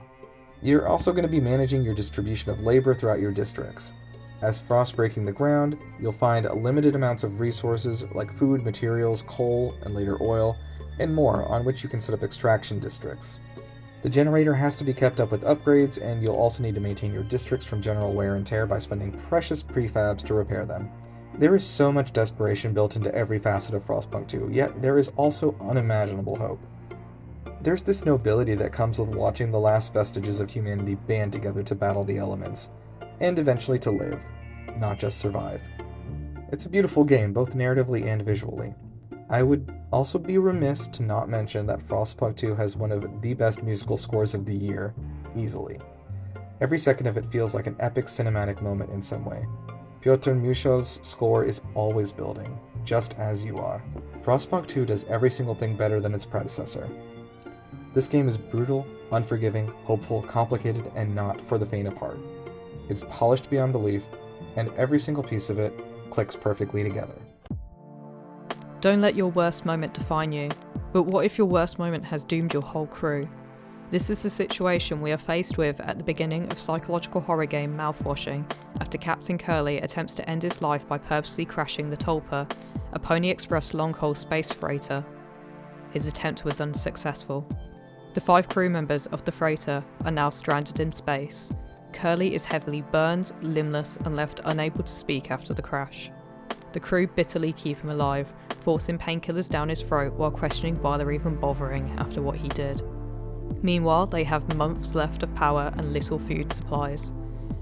You're also going to be managing your distribution of labor throughout your districts. As frost breaking the ground, you'll find limited amounts of resources like food, materials, coal, and later oil, and more on which you can set up extraction districts. The generator has to be kept up with upgrades, and you'll also need to maintain your districts from general wear and tear by spending precious prefabs to repair them. There is so much desperation built into every facet of Frostpunk 2, yet there is also unimaginable hope. There's this nobility that comes with watching the last vestiges of humanity band together to battle the elements, and eventually to live, not just survive. It's a beautiful game, both narratively and visually. I would also be remiss to not mention that Frostpunk 2 has one of the best musical scores of the year, easily. Every second of it feels like an epic cinematic moment in some way. Piotr Muszel's score is always building, just as you are. Frostpunk 2 does every single thing better than its predecessor. This game is brutal, unforgiving, hopeful, complicated, and not for the faint of heart. It's polished beyond belief, and every single piece of it clicks perfectly together. Don't let your worst moment define you. But what if your worst moment has doomed your whole crew? This is the situation we are faced with at the beginning of psychological horror game Mouthwashing, after Captain Curly attempts to end his life by purposely crashing the Tulpa, a Pony Express long-haul space freighter. His attempt was unsuccessful. The 5 crew members of the freighter are now stranded in space. Curly is heavily burned, limbless, and left unable to speak after the crash. The crew bitterly keep him alive, forcing painkillers down his throat while questioning why they're even bothering after what he did. Meanwhile, they have months left of power and little food supplies.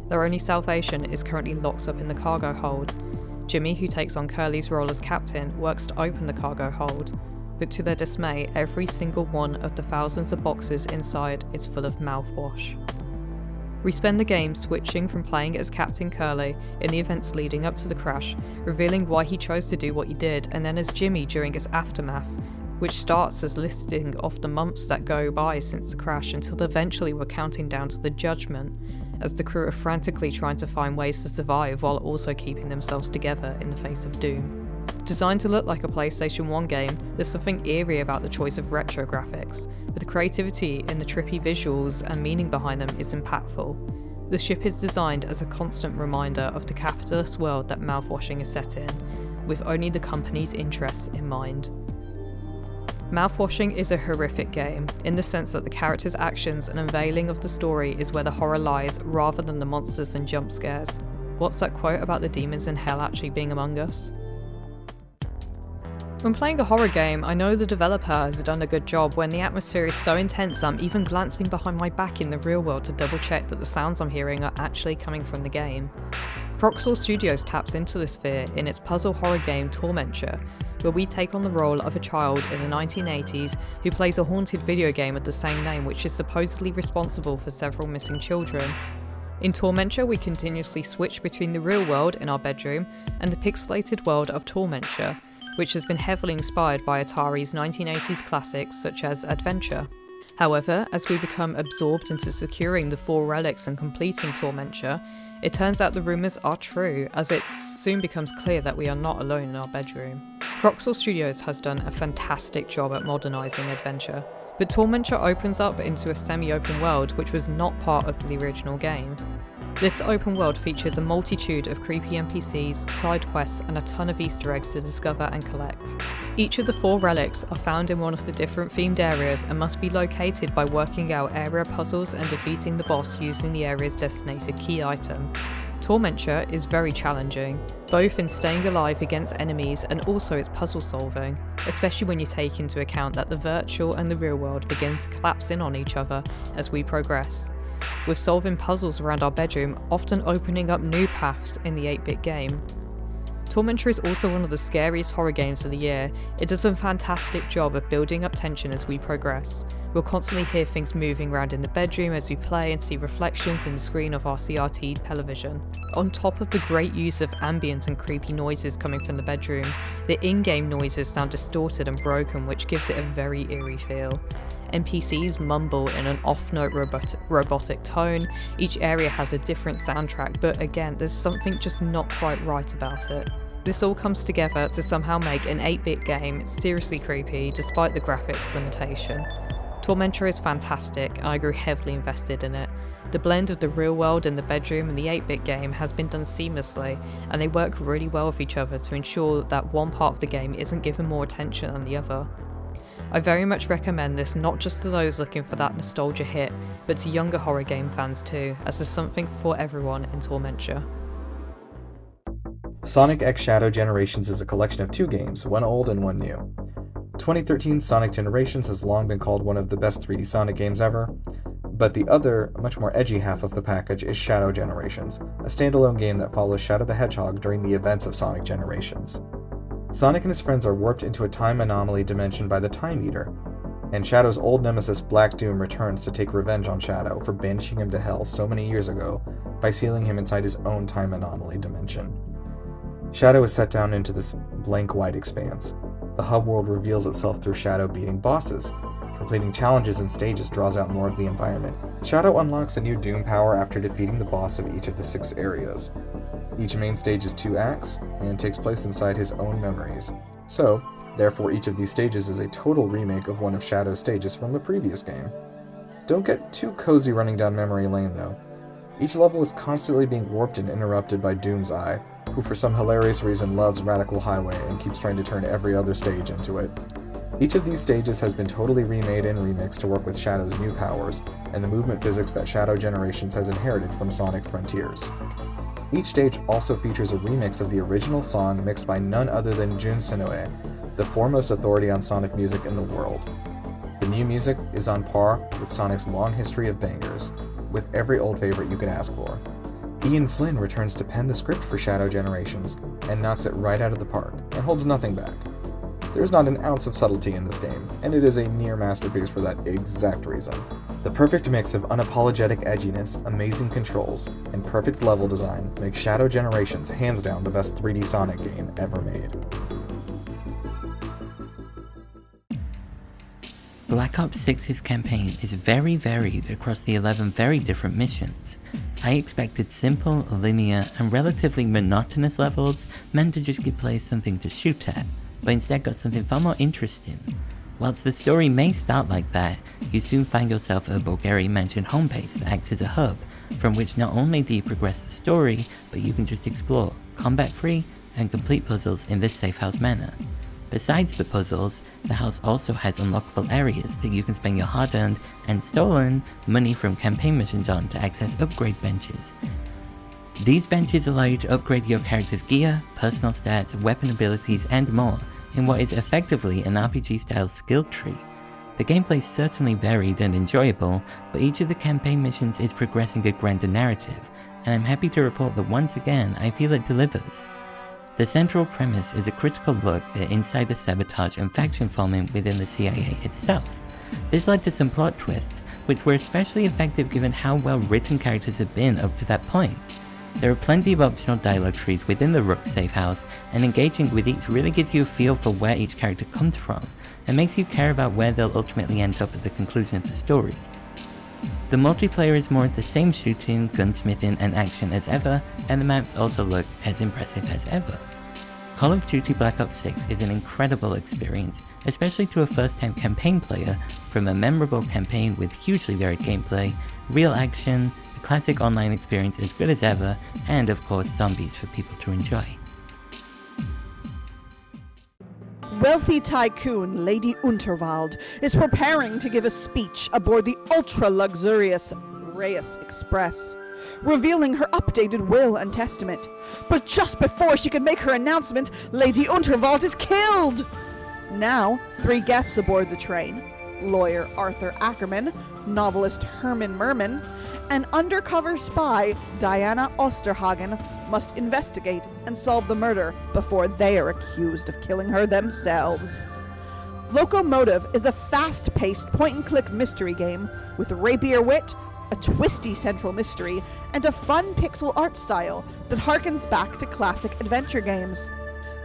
Their only salvation is currently locked up in the cargo hold. Jimmy, who takes on Curly's role as captain, works to open the cargo hold, but to their dismay, every single one of the thousands of boxes inside is full of mouthwash. We spend the game switching from playing as Captain Curly in the events leading up to the crash, revealing why he chose to do what he did, and then as Jimmy during its aftermath, which starts as listing off the months that go by since the crash until eventually we're counting down to the judgment, as the crew are frantically trying to find ways to survive while also keeping themselves together in the face of doom. Designed to look like a PlayStation 1 game, there's something eerie about the choice of retro graphics, but the creativity in the trippy visuals and meaning behind them is impactful. The ship is designed as a constant reminder of the capitalist world that Mouthwashing is set in, with only the company's interests in mind. Mouthwashing is a horrific game, in the sense that the character's actions and unveiling of the story is where the horror lies rather than the monsters and jump scares. What's that quote about the demons in hell actually being among us? When playing a horror game, I know the developer has done a good job when the atmosphere is so intense I'm even glancing behind my back in the real world to double check that the sounds I'm hearing are actually coming from the game. Roxor Studios taps into this fear in its puzzle horror game Tormenture, where we take on the role of a child in the 1980s who plays a haunted video game of the same name which is supposedly responsible for several missing children. In Tormenture, we continuously switch between the real world in our bedroom and the pixelated world of Tormenture, which has been heavily inspired by Atari's 1980s classics such as Adventure. However, as we become absorbed into securing the 4 relics and completing Tormenture, it turns out the rumours are true, as it soon becomes clear that we are not alone in our bedroom. Roxor Studios has done a fantastic job at modernising Adventure, but Tormenture opens up into a semi-open world which was not part of the original game. This open world features a multitude of creepy NPCs, side quests, and a ton of Easter eggs to discover and collect. Each of the 4 relics are found in one of the different themed areas and must be located by working out area puzzles and defeating the boss using the area's designated key item. Tormenture is very challenging, both in staying alive against enemies and also its puzzle solving, especially when you take into account that the virtual and the real world begin to collapse in on each other as we progress, with solving puzzles around our bedroom often opening up new paths in the 8-bit game. Tormenture is also one of the scariest horror games of the year. It does a fantastic job of building up tension as we progress. We'll constantly hear things moving around in the bedroom as we play and see reflections in the screen of our CRT television. On top of the great use of ambient and creepy noises coming from the bedroom, the in-game noises sound distorted and broken, which gives it a very eerie feel. NPCs mumble in an off-note robotic tone. Each area has a different soundtrack, but again, there's something just not quite right about it. This all comes together to somehow make an 8-bit game seriously creepy despite the graphics limitation. Tormenture is fantastic and I grew heavily invested in it. The blend of the real world and the bedroom and the 8-bit game has been done seamlessly, and they work really well with each other to ensure that one part of the game isn't given more attention than the other. I very much recommend this not just to those looking for that nostalgia hit, but to younger horror game fans too, as there's something for everyone in Tormenture. Sonic X Shadow Generations is a collection of 2 games, one old and one new. 2013's Sonic Generations has long been called one of the best 3D Sonic games ever, but the other, much more edgy half of the package is Shadow Generations, a standalone game that follows Shadow the Hedgehog during the events of Sonic Generations. Sonic and his friends are warped into a time anomaly dimension by the Time Eater, and Shadow's old nemesis Black Doom returns to take revenge on Shadow for banishing him to Hell so many years ago by sealing him inside his own time anomaly dimension. Shadow is set down into this blank white expanse. The hub world reveals itself through Shadow beating bosses. Completing challenges and stages draws out more of the environment. Shadow unlocks a new Doom power after defeating the boss of each of the 6 areas. Each main stage is 2 acts, and takes place inside his own memories. So, therefore each of these stages is a total remake of one of Shadow's stages from the previous game. Don't get too cozy running down memory lane though. Each level is constantly being warped and interrupted by Doom's Eye, who for some hilarious reason loves Radical Highway and keeps trying to turn every other stage into it. Each of these stages has been totally remade and remixed to work with Shadow's new powers, and the movement physics that Shadow Generations has inherited from Sonic Frontiers. Each stage also features a remix of the original song mixed by none other than Jun Senoue, the foremost authority on Sonic music in the world. The new music is on par with Sonic's long history of bangers, with every old favorite you could ask for. Ian Flynn returns to pen the script for Shadow Generations, and knocks it right out of the park, and holds nothing back. There's not an ounce of subtlety in this game, and it is a near masterpiece for that exact reason. The perfect mix of unapologetic edginess, amazing controls, and perfect level design makes Shadow Generations hands down the best 3D Sonic game ever made. Black Ops 6's campaign is very varied across the 11 very different missions. I expected simple, linear, and relatively monotonous levels meant to just give players something to shoot at, but instead got something far more interesting. Whilst the story may start like that, you soon find yourself at a Bulgarian mansion home base that acts as a hub, from which not only do you progress the story, but you can just explore, combat-free, and complete puzzles in this safe house manner. Besides the puzzles, the house also has unlockable areas that you can spend your hard-earned and stolen money from campaign missions on to access upgrade benches. These benches allow you to upgrade your character's gear, personal stats, weapon abilities, and more in what is effectively an RPG-style skill tree. The gameplay is certainly varied and enjoyable, but each of the campaign missions is progressing a grander narrative, and I'm happy to report that once again I feel it delivers. The central premise is a critical look at insider sabotage and faction forming within the CIA itself. This led to some plot twists, which were especially effective given how well written characters have been up to that point. There are plenty of optional dialogue trees within the Rook safe house, and engaging with each really gives you a feel for where each character comes from, and makes you care about where they'll ultimately end up at the conclusion of the story. The multiplayer is more of the same shooting, gunsmithing, and action as ever, and the maps also look as impressive as ever. Call of Duty Black Ops 6 is an incredible experience, especially to a first-time campaign player, from a memorable campaign with hugely varied gameplay, real action, a classic online experience as good as ever, and of course zombies for people to enjoy. Wealthy tycoon Lady Unterwald is preparing to give a speech aboard the ultra-luxurious Reyes Express, revealing her updated will and testament. But just before she can make her announcement, Lady Unterwald is killed! Now, 3 guests aboard the train: lawyer Arthur Ackerman, novelist Herman Merman, and undercover spy Diana Osterhagen must investigate and solve the murder before they are accused of killing her themselves. Loco Motive is a fast-paced point-and-click mystery game with rapier wit, a twisty central mystery, and a fun pixel art style that harkens back to classic adventure games.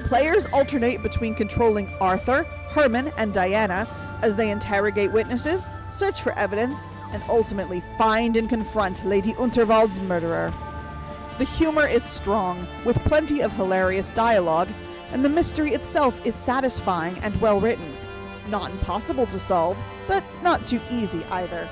Players alternate between controlling Arthur, Herman, and Diana as they interrogate witnesses, search for evidence, and ultimately find and confront Lady Unterwald's murderer. The humor is strong, with plenty of hilarious dialogue, and the mystery itself is satisfying and well written. Not impossible to solve, but not too easy either.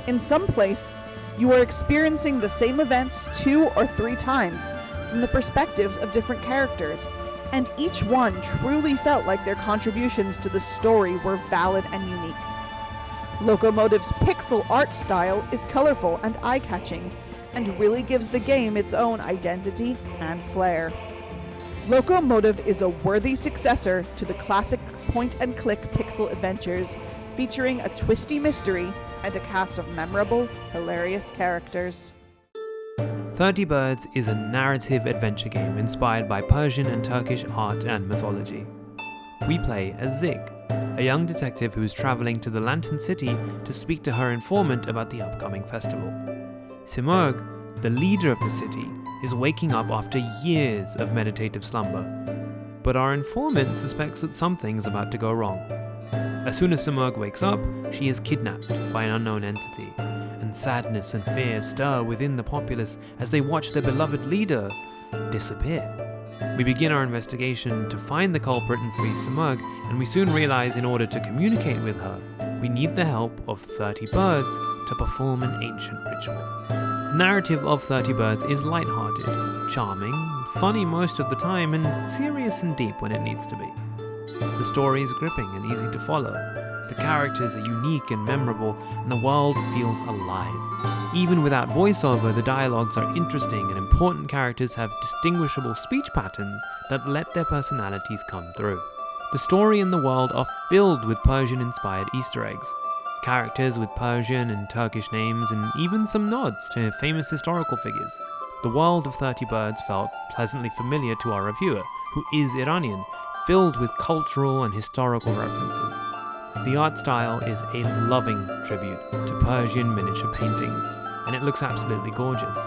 In some place, you are experiencing the same events 2 or 3 times from the perspectives of different characters, and each one truly felt like their contributions to the story were valid and unique. Loco Motive's pixel art style is colorful and eye-catching, and really gives the game its own identity and flair. Loco Motive is a worthy successor to the classic point-and-click pixel adventures, featuring a twisty mystery and a cast of memorable, hilarious characters. 30 Birds is a narrative adventure game inspired by Persian and Turkish art and mythology. We play as Zig, a young detective who is traveling to the Lantern City to speak to her informant about the upcoming festival. Simurg, the leader of the city, is waking up after years of meditative slumber, but our informant suspects that something's about to go wrong. As soon as Simurg wakes up, she is kidnapped by an unknown entity, and sadness and fear stir within the populace as they watch their beloved leader disappear. We begin our investigation to find the culprit and free Simurg, and we soon realize in order to communicate with her, we need the help of 30 birds to perform an ancient ritual. The narrative of 30 Birds is lighthearted, charming, funny most of the time, and serious and deep when it needs to be. The story is gripping and easy to follow. The characters are unique and memorable, and the world feels alive. Even without voiceover, the dialogues are interesting, and important characters have distinguishable speech patterns that let their personalities come through. The story and the world are filled with Persian-inspired Easter eggs, characters with Persian and Turkish names, and even some nods to famous historical figures. The world of 30 Birds felt pleasantly familiar to our reviewer, who is Iranian, filled with cultural and historical references. The art style is a loving tribute to Persian miniature paintings, and it looks absolutely gorgeous.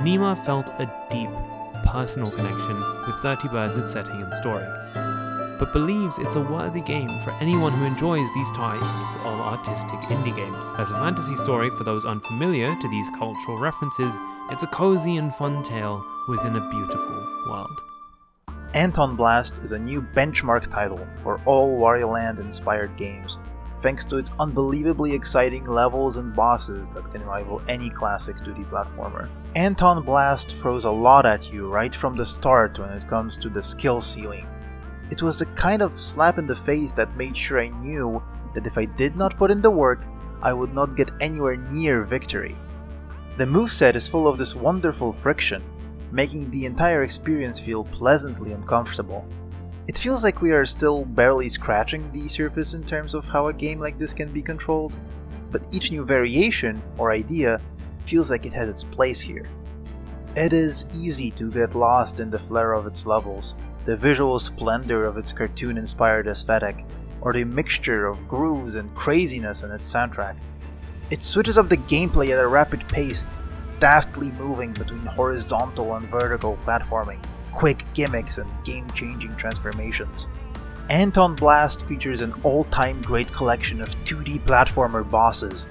Nima felt a deep, personal connection with 30 Birds' setting and story, but believes it's a worthy game for anyone who enjoys these types of artistic indie games. As a fantasy story for those unfamiliar to these cultural references, it's a cozy and fun tale within a beautiful world. Antonblast is a new benchmark title for all Wario Land-inspired games. thanks to its unbelievably exciting levels and bosses that can rival any classic 2D platformer. Antonblast throws a lot at you right from the start when it comes to the skill ceiling. It was the kind of slap in the face that made sure I knew that if I did not put in the work, I would not get anywhere near victory. The moveset is full of this wonderful friction, making the entire experience feel pleasantly uncomfortable. It feels like we are still barely scratching the surface in terms of how a game like this can be controlled, but each new variation or idea feels like it has its place here. It is easy to get lost in the flair of its levels, the visual splendor of its cartoon-inspired aesthetic, or the mixture of grooves and craziness in its soundtrack. It switches up the gameplay at a rapid pace, daftly moving between horizontal and vertical platforming, quick gimmicks, and game-changing transformations. Antonblast features an all-time great collection of 2D platformer bosses.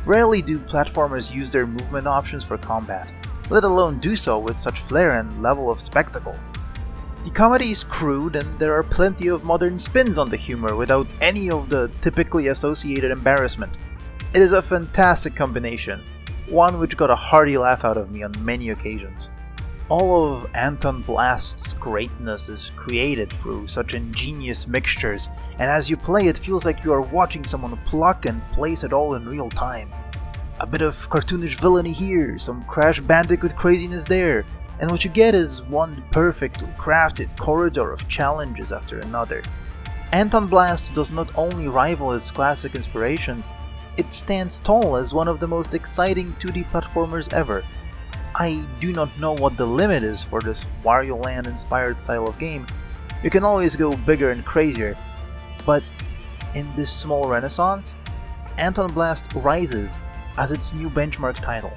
Rarely do platformers use their movement options for combat, let alone do so with such flair and level of spectacle. The comedy is crude, and there are plenty of modern spins on the humor without any of the typically associated embarrassment. It is a fantastic combination, one which got a hearty laugh out of me on many occasions. All of Antonblast's greatness is created through such ingenious mixtures, and as you play it feels like you are watching someone pluck and place it all in real time. A bit of cartoonish villainy here, some Crash Bandicoot craziness there, and what you get is one perfectly crafted corridor of challenges after another. Antonblast does not only rival its classic inspirations, it stands tall as one of the most exciting 2D platformers ever. I do not know what the limit is for this Wario Land inspired style of game. You can always go bigger and crazier, but in this small renaissance, Antonblast rises as its new benchmark title.